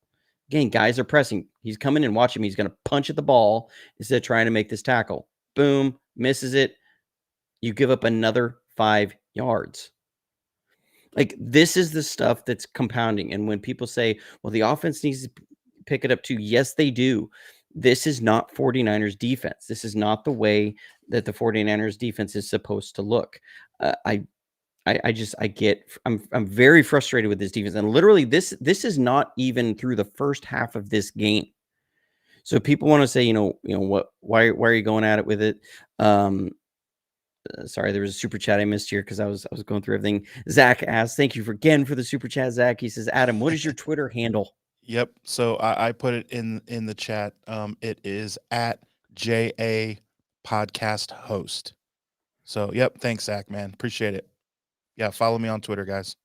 Again, guys are pressing. He's coming in, watch him. He's going to punch at the ball instead of trying to make this tackle. Boom, misses it. You give up another 5 yards. Like, this is the stuff that's compounding. And when people say, well, the offense needs to pick it up too, yes, they do. This is not 49ers defense. This is not the way that the 49ers defense is supposed to look. I'm very frustrated with this defense. And literally this is not even through the first half of this game. So people want to say, why are you going at it with it? Sorry, there was a super chat I missed here because I was going through everything. Zach asks, thank you again for the super chat, Zach. He says, Adam, what is your Twitter handle? Yep. So I put it in the chat. It is at JA podcast host. So yep. Thanks, Zach, man. Appreciate it. Yeah. Follow me on Twitter, guys.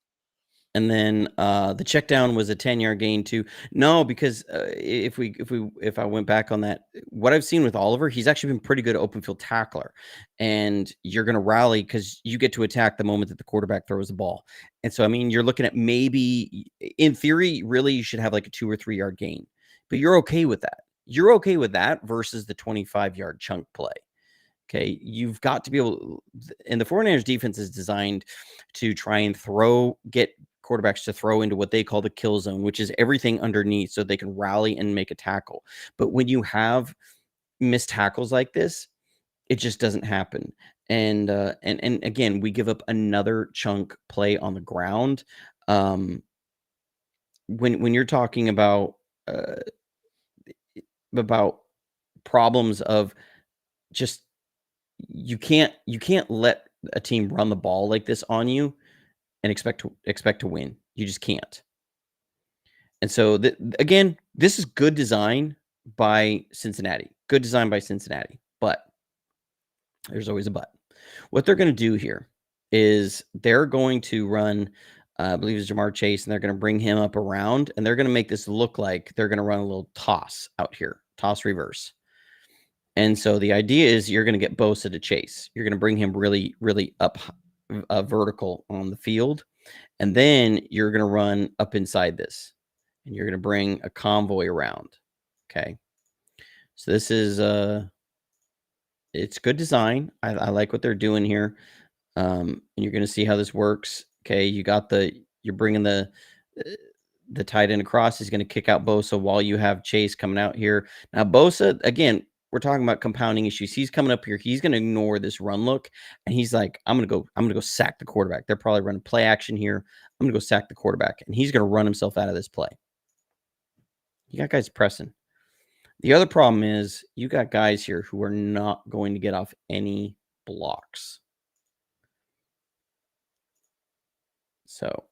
And then the check down was a 10-yard gain too. No, because if I went back on that, what I've seen with Oliver, he's actually been pretty good open field tackler. And you're going to rally because you get to attack the moment that the quarterback throws the ball. And so, I mean, you're looking at maybe, in theory, really you should have like a 2 or 3 yard gain. But you're okay with that. You're okay with that versus the 25-yard chunk play. Okay, you've got to be able, and the 49ers defense is designed to try and get quarterbacks to throw into what they call the kill zone, which is everything underneath so they can rally and make a tackle. But when you have missed tackles like this, it just doesn't happen. And again, we give up another chunk play on the ground. When you're talking about problems of just you can't let a team run the ball like this on you and expect to win. You just can't. And so again, this is good design by Cincinnati. Good design by Cincinnati. But there's always a but. What they're going to do here is they're going to run, I believe it's Jamar Chase, and they're going to bring him up around, and they're going to make this look like they're going to run a little toss out here, toss reverse. And so the idea is you're going to get Bosa to chase. You're going to bring him really, really up vertical on the field. And then you're going to run up inside this. And you're going to bring a convoy around. Okay. So this is, it's good design. I like what they're doing here. And you're going to see how this works. Okay. You're bringing the tight end across. He's going to kick out Bosa while you have Chase coming out here. Now, Bosa, again, we're talking about compounding issues. He's coming up here. He's going to ignore this run look. And he's like, I'm going to go sack the quarterback. They're probably running play action here. I'm going to go sack the quarterback. And he's going to run himself out of this play. You got guys pressing. The other problem is you got guys here who are not going to get off any blocks. So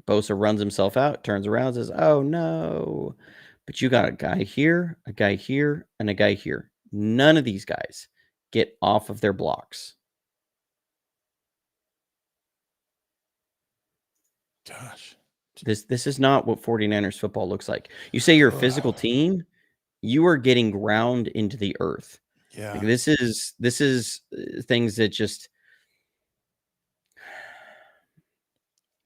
Bosa runs himself out, turns around, says, oh, no. But you got a guy here, and a guy here. None of these guys get off of their blocks. Gosh. This is not what 49ers football looks like. You say you're a physical team, you are getting ground into the earth. Yeah. Like this is things that just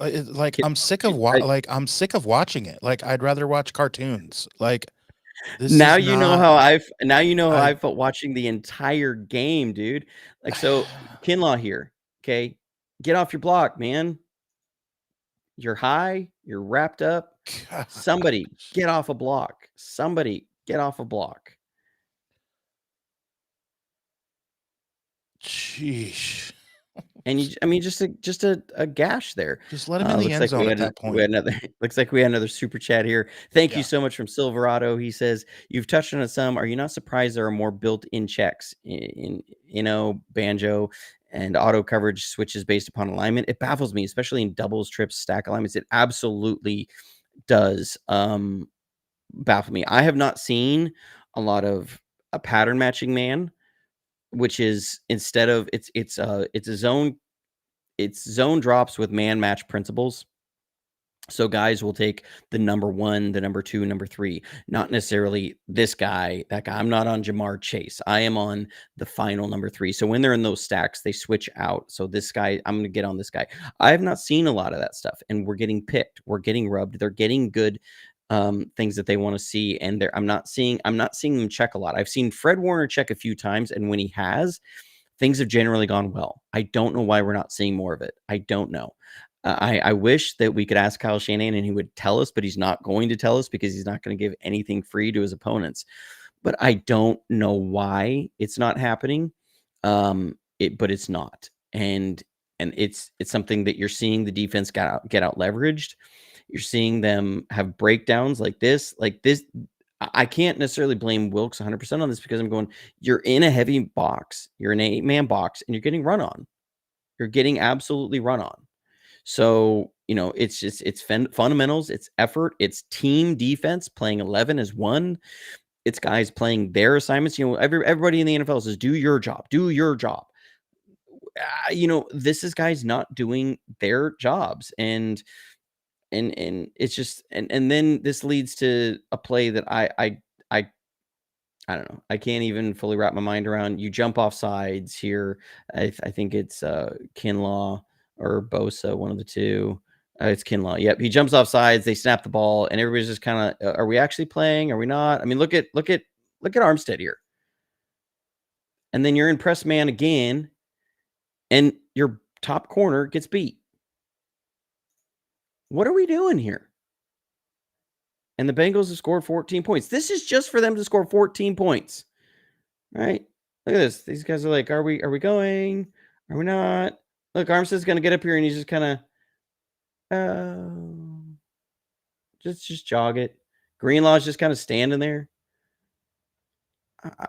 like I'm sick of I'm sick of watching it. Like I'd rather watch cartoons. Like this now is you know not, how I felt watching the entire game, dude. Like so Kinlaw here. Okay. Get off your block, man. You're high, you're wrapped up. gosh. Somebody get off a block. Somebody get off a block. Sheesh. And just a gash there. Just let him in the end zone at that point. Looks like we had another super chat here. Thank you Yeah. so much from Silverado. He says, you've touched on it some. Are you not surprised there are more built-in checks in banjo and auto coverage switches based upon alignment? It baffles me, especially in doubles, trips, stack alignments. It absolutely does baffle me. I have not seen a lot of a pattern matching man, which is instead of it's zone drops with man match principles. So guys will take the number 1, the number 2, number 3, not necessarily this guy, that guy. I'm not on Jamar Chase. I am on the final number 3. So when they're in those stacks, they switch out. So this guy, I'm going to get on this guy. I have not seen a lot of that stuff, and we're getting picked. We're getting rubbed. They're getting good things that they want to see, and I'm not seeing them check a lot. I've seen Fred Warner check a few times, and when he has, things have generally gone well. I don't know why we're not seeing more of it. I don't know. I wish that we could ask Kyle Shanahan and he would tell us, but he's not going to tell us because he's not going to give anything free to his opponents. But I don't know why it's not happening. But it's not, and it's something that you're seeing the defense get out leveraged. You're seeing them have breakdowns like this. I can't necessarily blame Wilkes 100% on this because I'm going, you're in a heavy box. You're in an 8-man box and you're getting run on. You're getting absolutely run on. So You know, it's just fundamentals, it's effort, it's team defense, playing 11 as one. It's guys playing their assignments. You know, everybody in the NFL says, "Do your job, do your job." You know, this is guys not doing their jobs, and it's just, and then this leads to a play that I I don't know. I can't even fully wrap my mind around. You jump off sides here. I think it's Kinlaw or Bosa, one of the two. It's Kinlaw. Yep, he jumps off sides. They snap the ball, and everybody's just kind of, "Are we actually playing? Are we not?" I mean, look at Armstead here, and then you're in press man again, and your top corner gets beat. What are we doing here? And the Bengals have scored 14 points. This is just for them to score 14 points. Right? Look at this. These guys are like, are we going? Are we not? Look, Armstead's gonna get up here and he's just kind of just jog it. Greenlaw's just kind of standing there. I,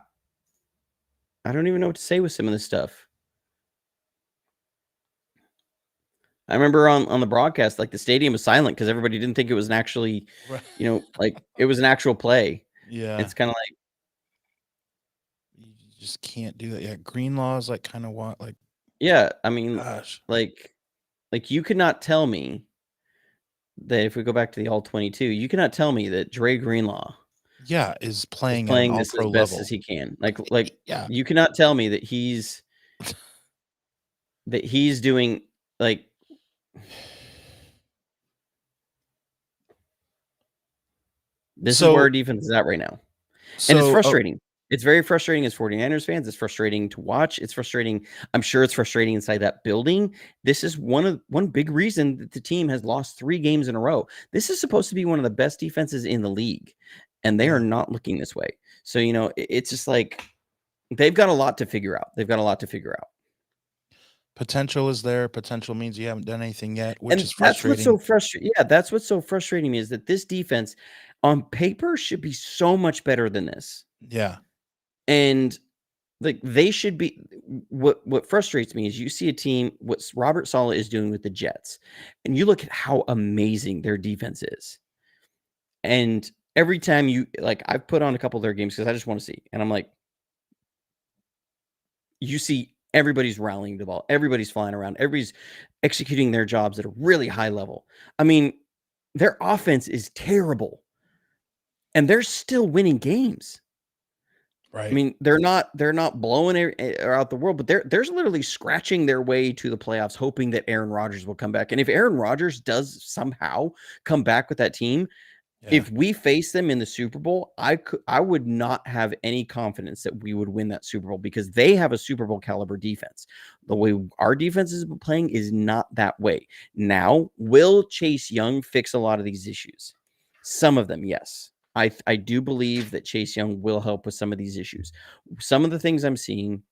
I don't even know what to say with some of this stuff. I remember on the broadcast, like the stadium was silent because everybody didn't think it was an actually, Right. you know, like it was an actual play. Yeah. It's kind of like, You just can't do that. Yeah, Greenlaw is like kind of what, like, yeah, I mean, gosh. like you could not tell me that if we go back to the all 22, you cannot tell me that Dre Greenlaw Yeah, is is playing at an playing this as all-pro best level. as he can. Like Yeah. you cannot tell me that he's doing like this is where our So defense is at right now. And it's so frustrating. It's very frustrating as 49ers fans. It's frustrating to watch. It's frustrating. I'm sure it's frustrating inside that building. This is one big reason that the team has lost 3 games in a row. This is supposed to be one of the best defenses in the league, and they are yeah, not looking this way. So, you know, it's just like they've got a lot to figure out. They've got a lot to figure out. potential is there. Potential means you haven't done anything yet, which And is that's what's so frustrating. frustrating. Yeah, that's what's so frustrating me is that this defense on paper should be so much better than this. Yeah, And like they should be. What frustrates me is you see a team what Robert Saleh is doing with the Jets, and you look at how amazing their defense is. And every time you like, I've put on a couple of their games because I just want to see, and I'm like, you see everybody's rallying the ball, everybody's flying around, everybody's executing their jobs at a really high level. I mean, their offense is terrible, and they're still winning games. I right. mean, they're not blowing out the world, but they're literally scratching their way to the playoffs, hoping that Aaron Rodgers will come back. And if Aaron Rodgers does somehow come back with that team, Yeah, if we face them in the Super Bowl, I would not have any confidence that we would win that Super Bowl because they have a Super Bowl caliber defense. The way our defense is playing is not that way. Now, will Chase Young fix a lot of these issues? Some of them, yes. I do believe that Chase Young will help with some of these issues. Some of the things I'm seeing,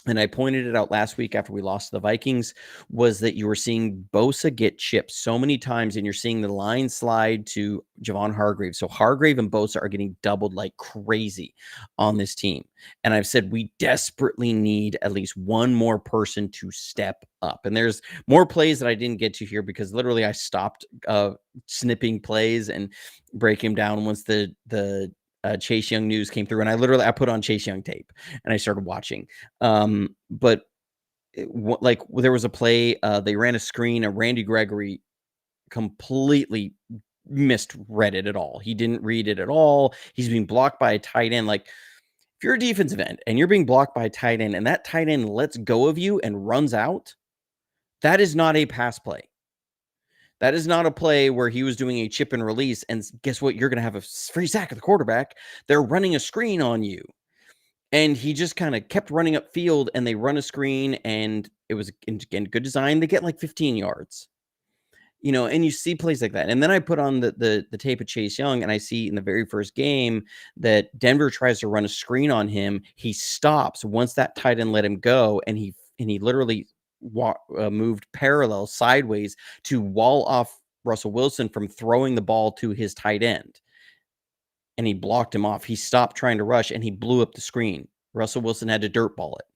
and I pointed it out last week after we lost to the Vikings, was that you were seeing Bosa get chipped so many times, and you're seeing the line slide to Javon Hargrave. So Hargrave and Bosa are getting doubled like crazy on this team. And I've said we desperately need at least one more person to step up. And there's more plays that I didn't get to here because literally I stopped snipping plays and breaking them down once the Chase Young news came through, and I put on Chase Young tape and I started watching. But like there was a play, they ran a screen, and Randy Gregory completely misread it at all. He didn't read it at all. He's being blocked by a tight end. Like if you're a defensive end and you're being blocked by a tight end, and that tight end lets go of you and runs out, that is not a pass play. That is not a play where he was doing a chip and release, and guess what? You're going to have a free sack of the quarterback. They're running a screen on you. And he just kind of kept running upfield, and they run a screen, and it was, again, good design. They get like 15 yards, you know, and you see plays like that. And then I put on the tape of Chase Young, and I see in the very first game that Denver tries to run a screen on him. He stops once that tight end let him go, and he literally moved parallel sideways to wall off Russell Wilson from throwing the ball to his tight end. And he blocked him off. He stopped trying to rush, and he blew up the screen. Russell Wilson had to dirt ball it.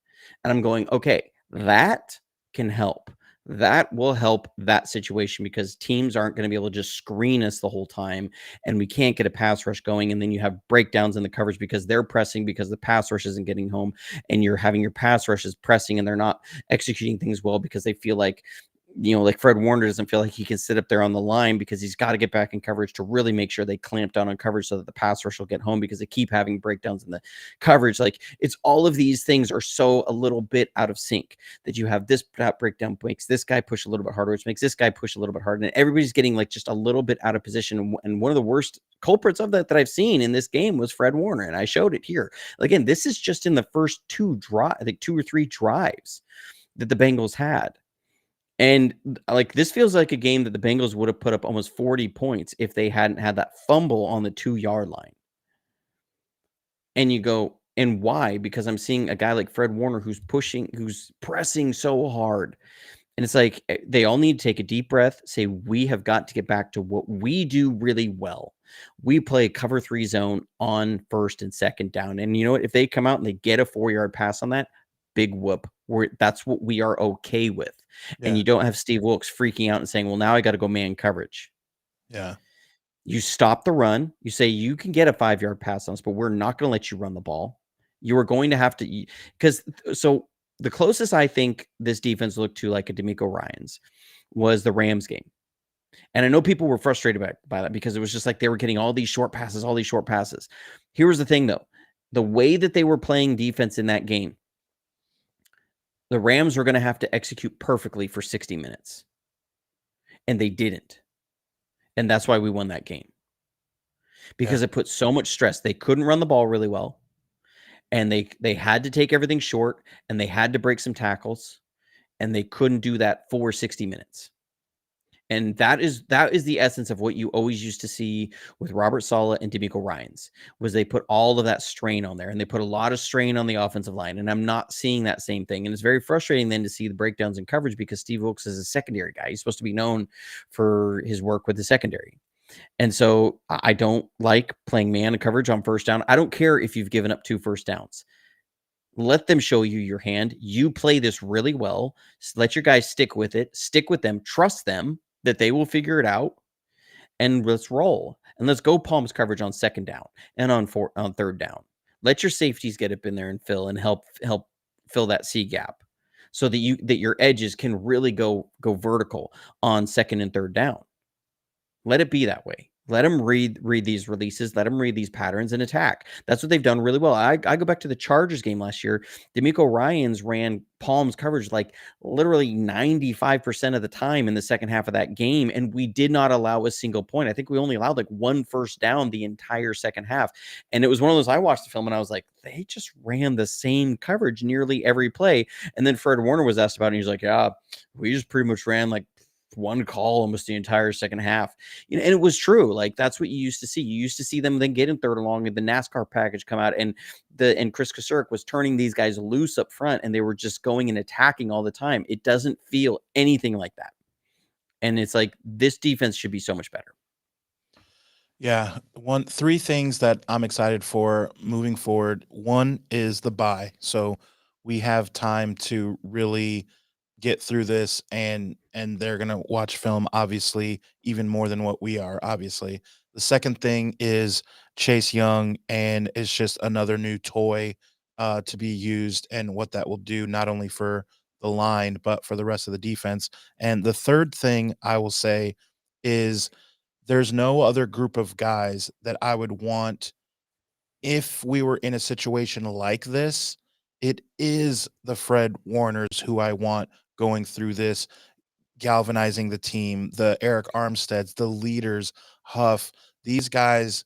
And I'm going, okay, that can help. That will help that situation because teams aren't going to be able to just screen us the whole time and we can't get a pass rush going. And then you have breakdowns in the coverage because they're pressing because the pass rush isn't getting home and you're having your pass rushes pressing and they're not executing things well because they feel like, like Fred Warner doesn't feel like he can sit up there on the line because he's got to get back in coverage to really make sure they clamp down on coverage so that the pass rush will get home because they keep having breakdowns in the coverage. Like it's all of these things are so a little bit out of sync that you have this breakdown makes this guy push a little bit harder, which makes this guy push a little bit harder. And everybody's getting like just a little bit out of position. And one of the worst culprits of that I've seen in this game was Fred Warner. And I showed it here. Again, this is just in the first I think 2 or 3 drives that the Bengals had. And like this feels like a game that the Bengals would have put up almost 40 points if they hadn't had that fumble on the 2-yard line. And you go, and why? Because I'm seeing a guy like Fred Warner who's pressing so hard. And it's like they all need to take a deep breath, say, we have got to get back to what we do really well. We play cover 3 zone on first and second down. And you know what? If they come out and they get a 4-yard pass on that, big whoop. That's what we are okay with. And Yeah. you don't have Steve Wilkes freaking out and saying, well, now I got to go man coverage. Yeah. You stop the run. You say, you can get a 5-yard pass on us, but we're not going to let you run the ball. You are going to have to, because so the closest I think this defense looked to like a D'Amico Ryans was the Rams game. And I know people were frustrated by that because it was just like they were getting all these short passes, all these short passes. Here was the thing, though. The way that they were playing defense in that game, the Rams were going to have to execute perfectly for 60 minutes. And they didn't. And that's why we won that game. Because Yeah. it put so much stress. They couldn't run the ball really well. And they had to take everything short and they had to break some tackles. And they couldn't do that for 60 minutes. And that is the essence of what you always used to see with Robert Saleh and D'Amico Ryans was they put all of that strain on there and they put a lot of strain on the offensive line. And I'm not seeing that same thing. And it's very frustrating then to see the breakdowns in coverage because Steve Wilkes is a secondary guy. He's supposed to be known for his work with the secondary. And so I don't like playing man coverage on first down. I don't care if you've given up 2 first downs. Let them show you your hand. You play this really well. Let your guys stick with it. Stick with them. Trust them that they will figure it out. And let's roll. And let's go Palms coverage on second down and on third down. Let your safeties get up in there and fill and help fill that C gap so that your edges can really go vertical on second and third down. Let it be that way. Let them read these releases. Let them read these patterns and attack. That's what they've done really well. I go back to the Chargers game last year. D'Amico Ryans ran Palms coverage like literally 95% of the time in the second half of that game, and we did not allow a single point. I think we only allowed like 1 first down the entire second half. And it was one of those, I watched the film and I was like, they just ran the same coverage nearly every play. And then Fred Warner was asked about it, and he's like, yeah, we just pretty much ran like one call almost the entire second half. And it was true. Like that's what you used to see. You used to see them then get in third and long and the NASCAR package come out and Chris Kasurk was turning these guys loose up front and they were just going and attacking all the time. It doesn't feel anything like that. And it's like this defense should be so much better. Yeah, 3 things that I'm excited for moving forward. One is the bye. So we have time to really get through this and they're going to watch film obviously even more than what we are obviously. The second thing is Chase Young and it's just another new toy to be used and what that will do not only for the line but for the rest of the defense. And the third thing I will say is there's no other group of guys that I would want if we were in a situation like this. It is the Fred Warners who I want going through this, galvanizing the team, the Eric Armsteads, the leaders, Huff. These guys,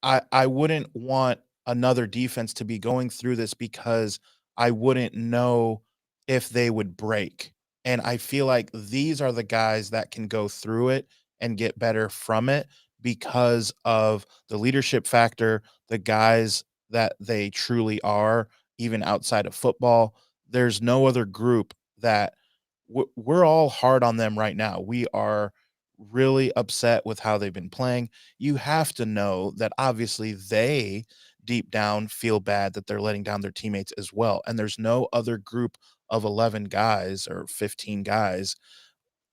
I wouldn't want another defense to be going through this because I wouldn't know if they would break. And I feel like these are the guys that can go through it and get better from it because of the leadership factor, the guys that they truly are, even outside of football. There's no other group that we're all hard on them right now. We are really upset with how they've been playing. You have to know that obviously they deep down feel bad that they're letting down their teammates as well. And there's no other group of 11 guys or 15 guys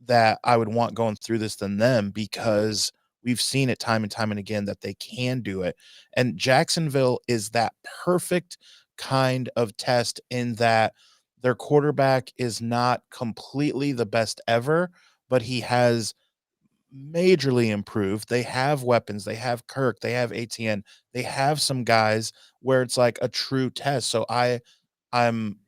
that I would want going through this than them, because we've seen it time and time and again that they can do it. And Jacksonville is that perfect kind of test in that their quarterback is not completely the best ever, but he has majorly improved. They have weapons. They have Kirk. They have ATN. They have some guys where it's like a true test. So I'm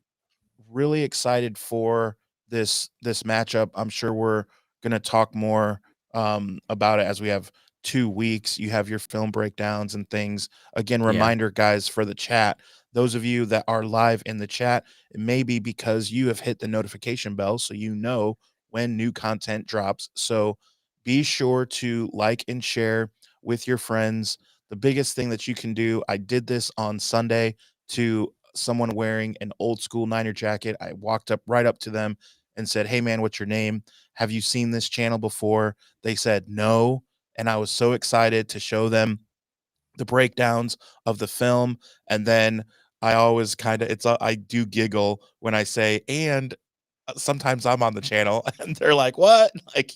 really excited for this matchup. I'm sure we're gonna talk more about it as we have 2 weeks. You have your film breakdowns and things. Again, Yeah. reminder, guys, for the chat. Those of you that are live in the chat, it may be because you have hit the notification bell, so you know when new content drops. So be sure to like and share with your friends. The biggest thing that you can do, I did this on Sunday to someone wearing an old school Niner jacket. I walked up right up to them and said, "Hey man, what's your name? Have you seen this channel before?" They said, "No." And I was so excited to show them the breakdowns of the film. And then I always kind of, I do giggle when I say, and sometimes I'm on the channel and they're like, "What?" Like,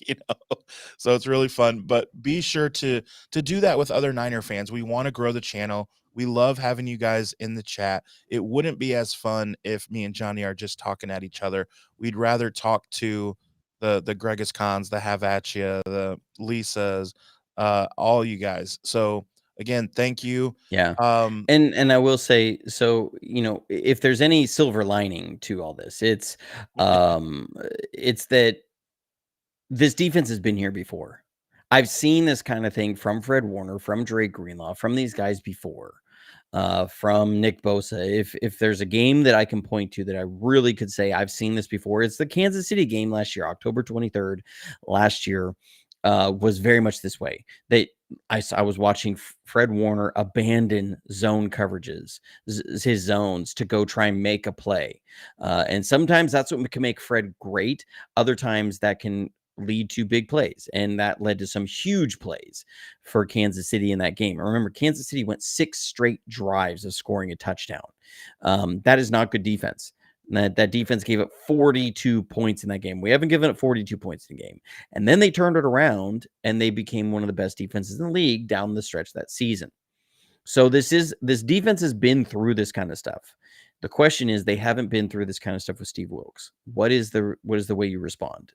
so it's really fun. But be sure to do that with other Niner fans. We want to grow the channel. We love having you guys in the chat. It wouldn't be as fun if me and Johnny are just talking at each other. We'd rather talk to the Gregus Khans, the Have at ya, the Lisas, all you guys. So again, thank you. Yeah. Um, And I will say, so, if there's any silver lining to all this, it's that this defense has been here before. I've seen this kind of thing from Fred Warner, from Drake Greenlaw, from these guys before, from Nick Bosa. If there's a game that I can point to that I really could say I've seen this before, it's the Kansas City game last year, October 23rd last year. Was very much this way. I was watching Fred Warner abandon zone coverages, his zones, to go try and make a play. And sometimes that's what can make Fred great. Other times that can lead to big plays. And that led to some huge plays for Kansas City in that game. Remember, Kansas City went 6 straight drives of scoring a touchdown. That is not good defense. That defense gave up 42 points in that game. We haven't given up 42 points in a game. And then they turned it around and they became one of the best defenses in the league down the stretch that season. So this defense has been through this kind of stuff. The question is, they haven't been through this kind of stuff with Steve Wilkes. What is the way you respond?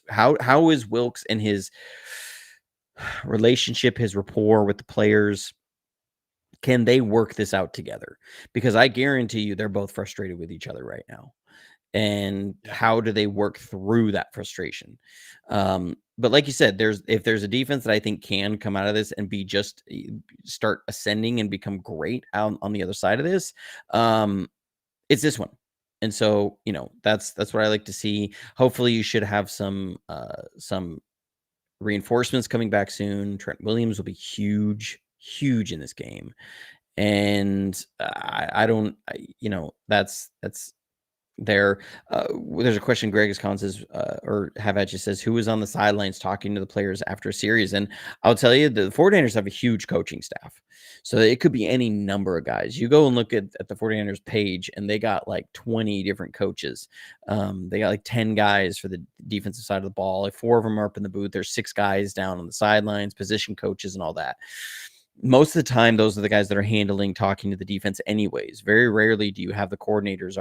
How is Wilkes and his relationship, his rapport with the players? Can they work this out together? Because I guarantee you they're both frustrated with each other right now. And yeah. how do they work through that frustration? But like you said, if there's a defense that I think can come out of this and start ascending and become great on the other side of this, it's this one. And so, that's what I like to see. Hopefully you should have some reinforcements coming back soon. Trent Williams will be huge in this game. And I don't, that's there. There's a question. Greg Iscon says, or have at you says, who was on the sidelines talking to the players after a series? And I'll tell you, the 49ers have a huge coaching staff. So it could be any number of guys. You go and look at the 49ers page, and they got like 20 different coaches. They got like 10 guys for the defensive side of the ball. Like 4 of them are up in the booth. There's 6 guys down on the sidelines, position coaches, and all that. Most of the time, those are the guys that are talking to the defense anyways. Very rarely do you have the coordinators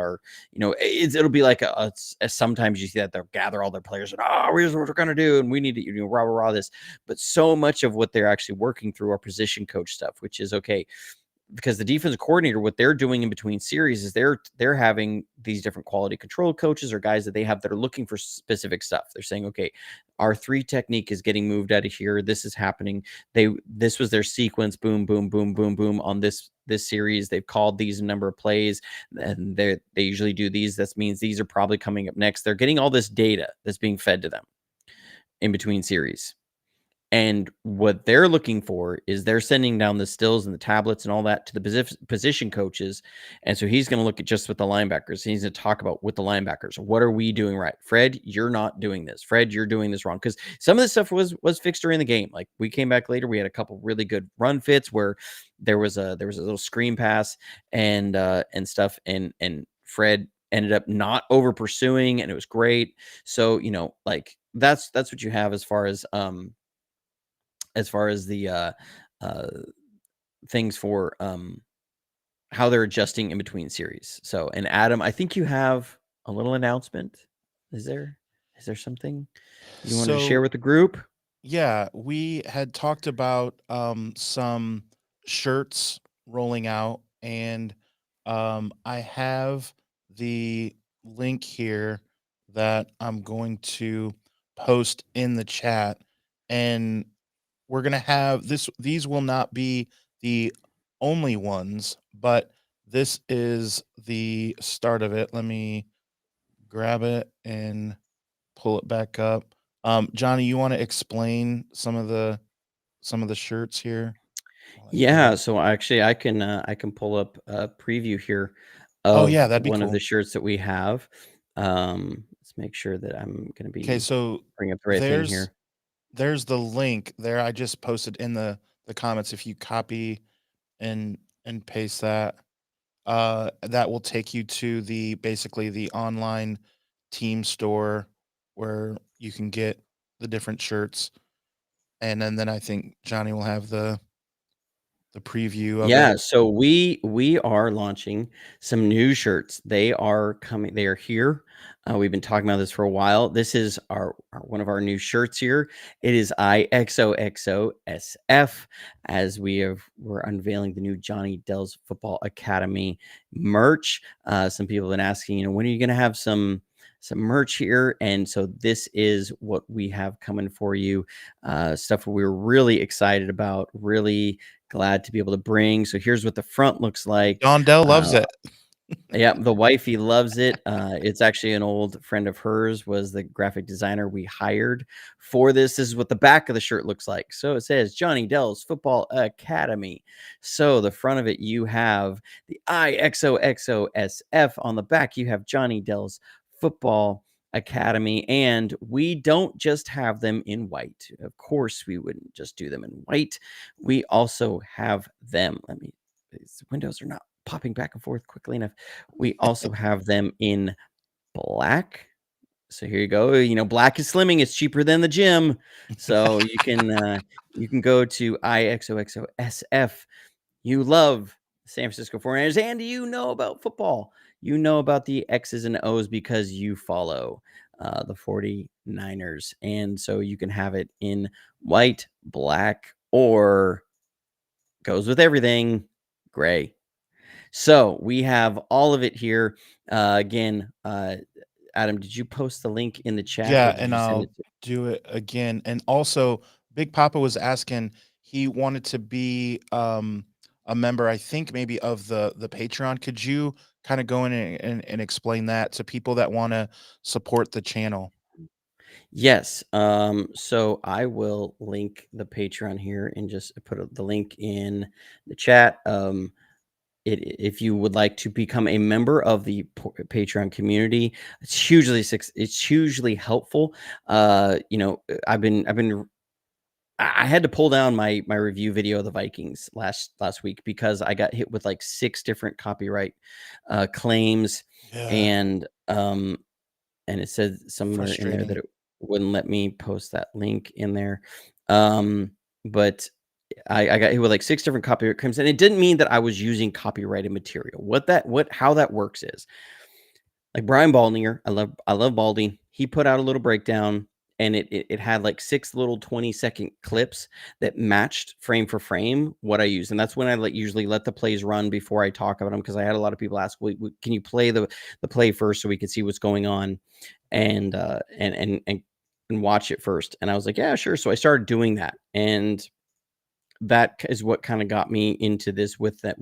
it'll be like sometimes you see that they'll gather all their players and, here's what we're going to do. And we need to, rah this. But so much of what they're actually working through are position coach stuff, which is okay. Because the defensive coordinator, what they're doing in between series is they're having these different quality control coaches or guys that they have that are looking for specific stuff. They're saying, okay, our 3 technique is getting moved out of here. This is happening. This was their sequence. Boom, boom, boom, boom, boom on this series. They've called these number of plays, and they usually do these. That means these are probably coming up next. They're getting all this data that's being fed to them in between series. And what they're looking for is they're sending down the stills and the tablets and all that to the position coaches. And so he's going to look at just with the linebackers. He's going to talk about with the linebackers. What are we doing right? Fred, you're not doing this. Fred, you're doing this wrong. Because some of this stuff was fixed during the game. Like we came back later. We had a couple really good run fits where there was a little screen pass and stuff. And Fred ended up not over pursuing, and it was great. So, you know, like that's what you have as far as the uh things for how they're adjusting in between series. So, and Adam, I think you have a little announcement. Is there is there something you wanted to share So with the group? yeah, we had talked about some shirts rolling out, and I have the link here that I'm going to post in the chat, and we're gonna have this. These will not be the only ones, but this is the start of it. Let me grab it and pull it back up. Johnny, you want to explain some of the shirts here while I get Yeah, it? so actually I can pull up a preview here Oh of yeah, that'd be one of the cool. shirts that we have. Let's make sure that I'm going to Okay, be so bring up the right thing there's here. there's the link there. I just posted in the comments. If you copy and paste that, that will take you to the basically the online team store where you can get the different shirts, and then I think Johnny will have the preview of Yeah, it. so we are launching some new shirts. They are coming. They are here. We've been talking about this for a while. This is our one of our new shirts here. It is IXOXOSF, as we're unveiling the new Johnny Dell's Football Academy merch. Some people have been asking, you know, when are you going to have some merch here? And so this is what we have coming for you. Stuff we're really excited about. Really glad to be able to bring. So here's what the front looks like. Don Dell loves Uh, it. yeah, the wifey loves it. It's actually an old friend of hers was the graphic designer we hired for this. This is what the back of the shirt looks like. So it says Johnny Dell's Football Academy. So the front of it, you have the IXOXOSF. On the back, you have Johnny Dell's Football Academy. And we don't just have them in white. Of course, we wouldn't just do them in white. We also have them. These windows are not popping back and forth quickly enough. We also have them in black. So here you go. You know, black is slimming. It's cheaper than the gym. So you can go to IXOXOSF. You love San Francisco 49ers and you know about football. You know about the X's and O's because you follow the 49ers. And so you can have it in white, black, or goes with everything, gray. So we have all of it here. Again, Adam, did you post the link in the chat or Yeah, did and you send I'll it to? do it again. And also, Big Papa was asking, he wanted to be a member, I think maybe of the Patreon. Could you kind of go in and explain that to people that want to support the channel? Yes. So I will link the Patreon here and just put the link in the chat. If you would like to become a member of the Patreon community, it's hugely helpful. You know, I've been I had to pull down my review video of the Vikings last week because I got hit with like 6 different copyright claims, Yeah, and it said somewhere in there that frustrating. it wouldn't let me post that link in there. Um, but I got hit with like 6 different copyright claims, and it didn't mean that I was using copyrighted material. What how that works is like Brian Baldinger, I love Baldy. He put out a little breakdown and it had like 6 little 20-second clips that matched frame for frame what I use. And that's when I usually let the plays run before I talk about them because I had a lot of people ask, "Wait, can you play the play first so we can see what's going on and and watch it first?" And I was like, "Yeah, sure." So I started doing that. And that is what kind of got me into this with that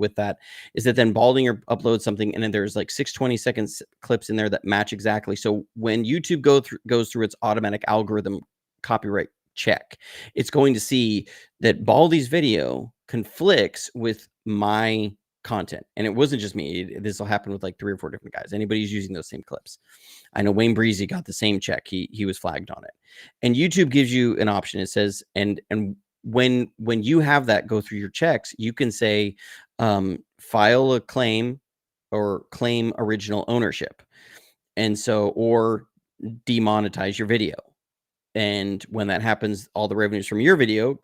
is that then Baldinger uploads something and then there's like 6 20 seconds clips in there that match exactly. So when YouTube goes through its automatic algorithm copyright check, it's going to see that Baldy's video conflicts with my content. And it wasn't just me. This will happen with like 3 or 4 different guys. Anybody who's using those same clips. I know Wayne Breezy got the same check. He was flagged on it. And YouTube gives you an option. It says, and when you have that go through your checks, you can say, file a claim or claim original ownership. And so, or demonetize your video. And when that happens, all the revenues from your video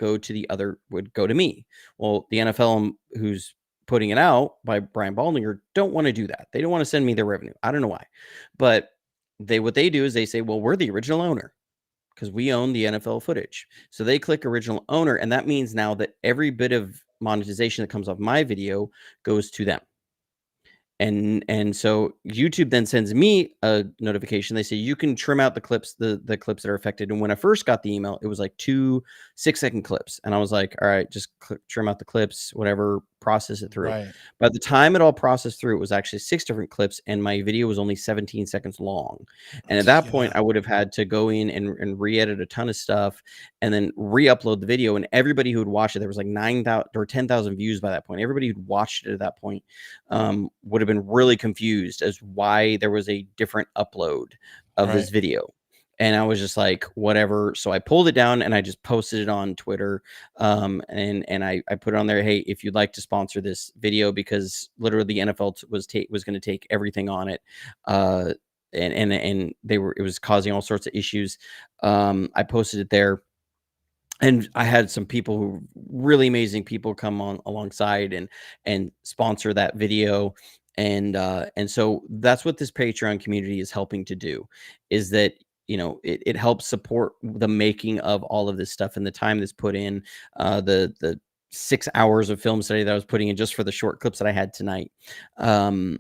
would go to me. Well, the NFL who's putting it out by Brian Baldinger don't want to do that. They don't want to send me their revenue. I don't know why. But what they do is they say, well, we're the original owner because we own the NFL footage. So they click original owner, and that means now that every bit of monetization that comes off my video goes to them. And so YouTube then sends me a notification. They say you can trim out the clips, the clips that are affected. And when I first got the email, it was like 2 6-second clips, and I was like, all right, just trim out the clips, whatever, process it through. Right. By the time it all processed through, it was actually 6 different clips, and my video was only 17 seconds long. And at that point, Yeah. I would have had to go in and re-edit a ton of stuff, and then re-upload the video. And everybody who would watch it, there was like 9,000 or 10,000 views by that point. Everybody who'd watched it at that point would have been really confused as why there was a different upload of Right. this video. And I was just like, whatever. So I pulled it down and I just posted it on Twitter. And I put it on there, hey, if you'd like to sponsor this video, because literally the NFL was going to take everything on it. And it was causing all sorts of issues. I posted it there. And I had some people who really amazing people come on alongside and sponsor that video. And so that's what this Patreon community is helping to do, is that, it helps support the making of all of this stuff and the time that's put in, the 6 hours of film study that I was putting in just for the short clips that I had tonight. And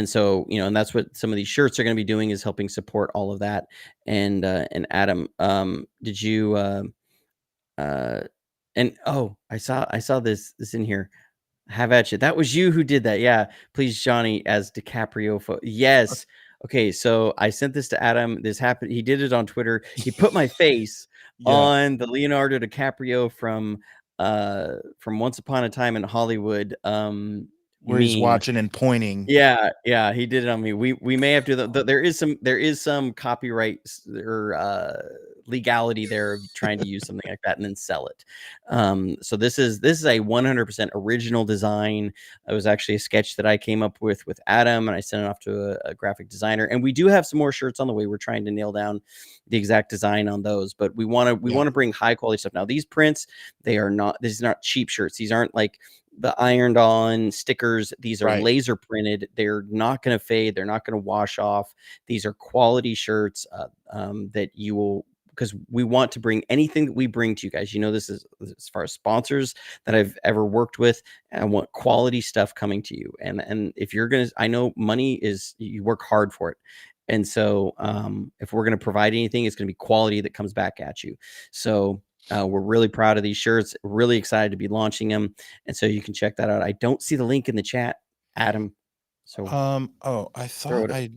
so, and that's what some of these shirts are going to be doing, is helping support all of that. And Adam, did you and I saw this in here. Have at you. That was you who did that. Yeah. Please, Johnny, as DiCaprio. Yes. Okay. So I sent this to Adam. This happened. He did it on Twitter. He put my face Yeah. on the Leonardo DiCaprio from Once Upon a Time in Hollywood Where he's meme. watching and pointing. Yeah, he did it on me. We may have to. There is some copyright or legality there of trying to use something like that and then sell it. So this is a 100% original design. It was actually a sketch that I came up with Adam, and I sent it off to a graphic designer. And we do have some more shirts on the way. We're trying to nail down the exact design on those, but we want to bring high quality stuff. Now these prints, these are not cheap shirts. These aren't like the ironed on stickers. These are Right. laser printed. They're not going to fade. They're not going to wash off. These are quality shirts that you will, because we want to bring anything that we bring to you guys. This is as far as sponsors that I've ever worked with. I want quality stuff coming to you. And if you're going to, I know money is, you work hard for it. And so if we're going to provide anything, it's going to be quality that comes back at you. So we're really proud of these shirts, really excited to be launching them. And so you can check that out. I don't see the link in the chat, Adam. So I throw thought it.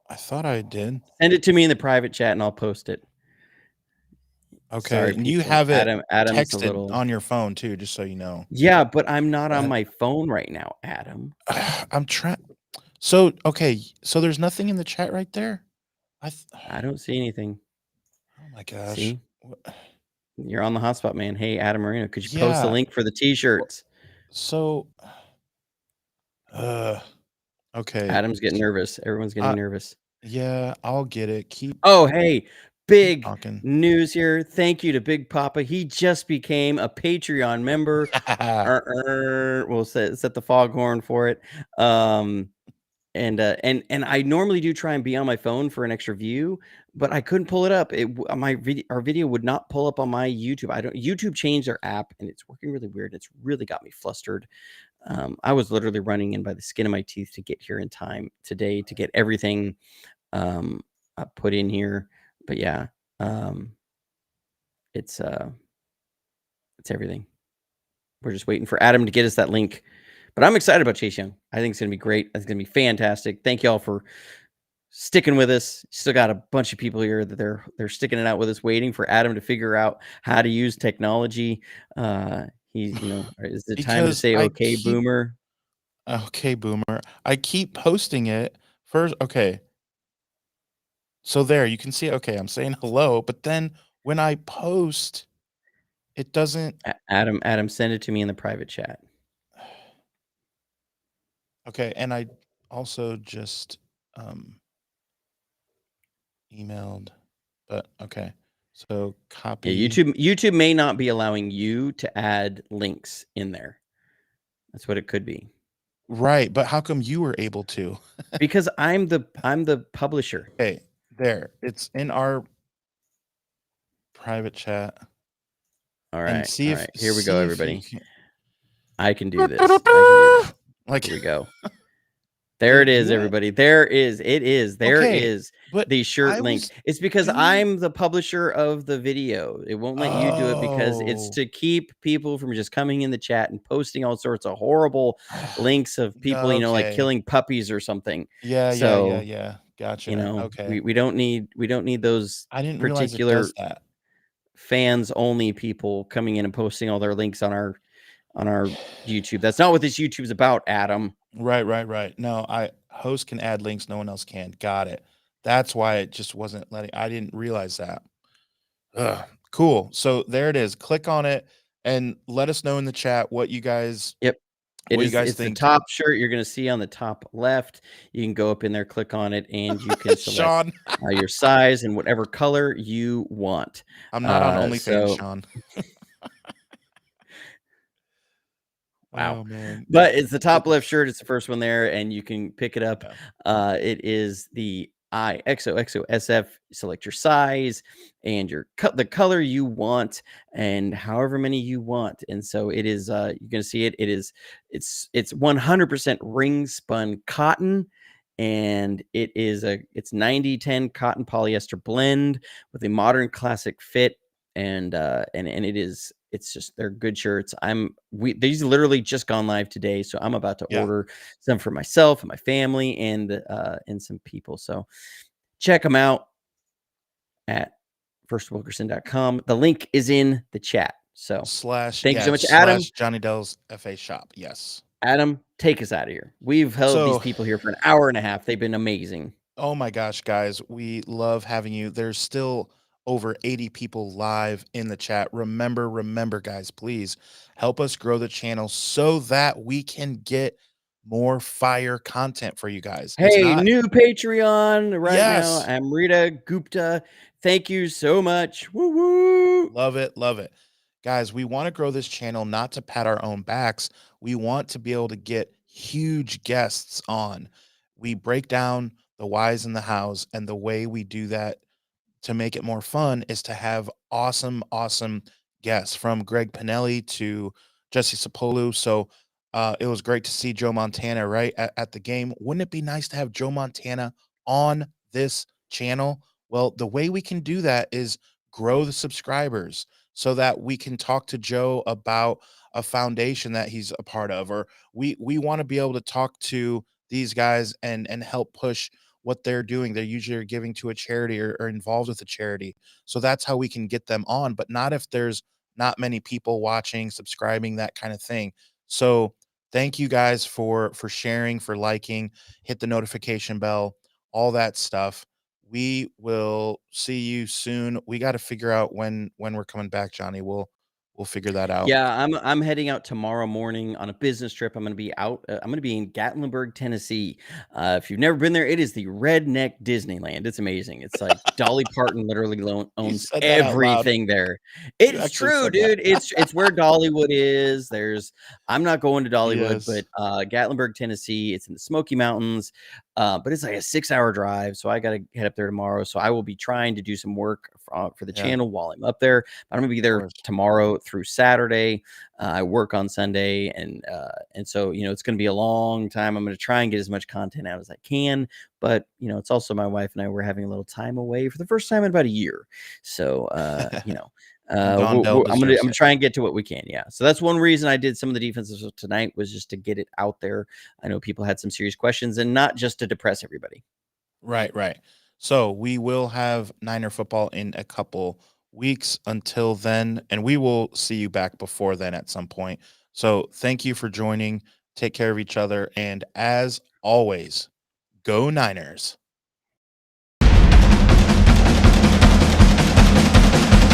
I thought I did. Send it to me in the private chat and I'll post it. Okay. Sorry, And you people. have it Adam's a texted little. on your phone too, just so you know. Yeah, but I'm not on Uh, my phone right now, Adam. I'm trying. So, okay. So there's nothing in the chat right there? I don't see anything. Oh my gosh. See? You're on the hotspot, man. Hey, Adam Marino, could you post the Yeah. link for the t-shirts? So, okay. Adam's getting nervous. Everyone's getting nervous. Yeah, I'll get it. Keep Oh, hey, big talking. news here. Thank you to Big Papa. He just became a Patreon member. We'll set the foghorn for it. And I normally do try and be on my phone for an extra view, but I couldn't pull it up. Our video would not pull up on my YouTube. YouTube changed their app and it's working really weird. It's really got me flustered. I was literally running in by the skin of my teeth to get here in time today to get everything put in here. But yeah, it's everything. We're just waiting for Adam to get us that link. But I'm excited about Chase Young. I think it's going to be great. It's going to be fantastic. Thank y'all for sticking with us. Still got a bunch of people here that they're sticking it out with us, waiting for Adam to figure out how to use technology. Is it time to Because say okay, boomer? Okay, boomer. I keep posting it first. Okay. So there, you can see, okay, I'm saying hello, but then when I post, it doesn't. Adam, send it to me in the private chat. Okay, and I also just emailed, but okay. So Yeah, copy. YouTube may not be allowing you to add links in there. That's what it could be. Right, but how come you were able to? Because I'm the publisher. Okay, there. It's in our private chat. All And right. All right. Here we go, see if you everybody. can. I can do this. I can do this. Like, Here we go. There it did it is, do it? everybody. There is. It is. There Okay, is but the shirt I link. was It's because doing. I'm the publisher of the video. It won't let you do it because it's Oh. to keep people from just coming in the chat and posting all sorts of horrible links of people, like Okay. killing puppies or something. Yeah, yeah, yeah, So, yeah. Gotcha. Okay. we don't need those I didn't realize it does particular that. fans only people coming in and posting all their links on our YouTube. That's not what this YouTube's about, Adam. Right, right, right. No, I host can add links, no one else can. Got it. That's why it just wasn't letting. I didn't realize that. Ugh. Cool. So there it is. Click on it and let us know in the chat Yep. what you guys It's the think. top shirt you're gonna see on the top left. You can go up in there, click on it, and you can select Sean, your size and whatever color you want. I'm not on OnlyFans, So Sean. wow. Oh man. But it's the It, top left shirt. It's the first one there, and you can pick it up. yeah. It is the IXOXOSF. Select your size and the color you want, and however many you want. And so it is. You're gonna see it. It's 100% ring spun cotton, and it's 90-10 cotton polyester blend with a modern classic fit, and it's just they're good shirts. These literally just gone live today, so I'm about to Yeah. order some for myself and my family and some people. So check them out at firstwilkerson.com. The link is in the chat. So Slash, thank you yeah, so much, Adam. slash Johnny Dell's FA shop. Yes. Adam, take us out of here. We've held these So, people here for an hour and a half. They've been amazing. oh my gosh, guys, we love having you. There's still over 80 people live in the chat. Remember, guys, please help us grow the channel so that we can get more fire content for you guys. It's Hey, not, new Patreon right now. yes, Amrita Gupta. Thank you so much. Woo woo. love it, love it. Guys, we want to grow this channel not to pat our own backs. We want to be able to get huge guests on. We break down the whys and the hows, and the way we do that to make it more fun is to have awesome guests from Greg Pinelli to Jesse Sapolu. So it was great to see Joe Montana right at the game. Wouldn't it be nice to have Joe Montana on this channel? Well, the way we can do that is grow the subscribers so that we can talk to Joe about a foundation that he's a part of, or we want to be able to talk to these guys and help push what they're doing. They're usually giving to a charity or involved with a charity. So that's how we can get them on, but not if there's not many people watching, subscribing, that kind of thing. So thank you guys for sharing, for liking, hit the notification bell, all that stuff. We will see you soon. We got to figure out when we're coming back, Johnny. We'll figure that out. Yeah, I'm heading out tomorrow morning on a business trip. I'm going to be out. I'm going to be in Gatlinburg, Tennessee. If you've never been there, it is the redneck Disneyland. It's amazing. It's like Dolly Parton literally You owns said that out loud. everything there. It You is actually true, said that. dude. It's where Dollywood is. I'm not going to Dollywood, Yes. but Gatlinburg, Tennessee. It's in the Smoky Mountains. But it's like a 6-hour drive, so I got to head up there tomorrow. So I will be trying to do some work for the Yeah, of channel while I'm up there. I'm going to be there course. tomorrow through Saturday. I work on Sunday, and so it's going to be a long time. I'm going to try and get as much content out as I can, but it's also my wife and I were having a little time away for the first time in about a year. So And Don Dell I'm gonna deserves it. try and get to what we can. Yeah. So that's one reason I did some of the defenses tonight, was just to get it out there. I know people had some serious questions, and not just to depress everybody. Right, right. So we will have Niner football in a couple weeks until then, and we will see you back before then at some point. So thank you for joining. Take care of each other. And as always, go Niners.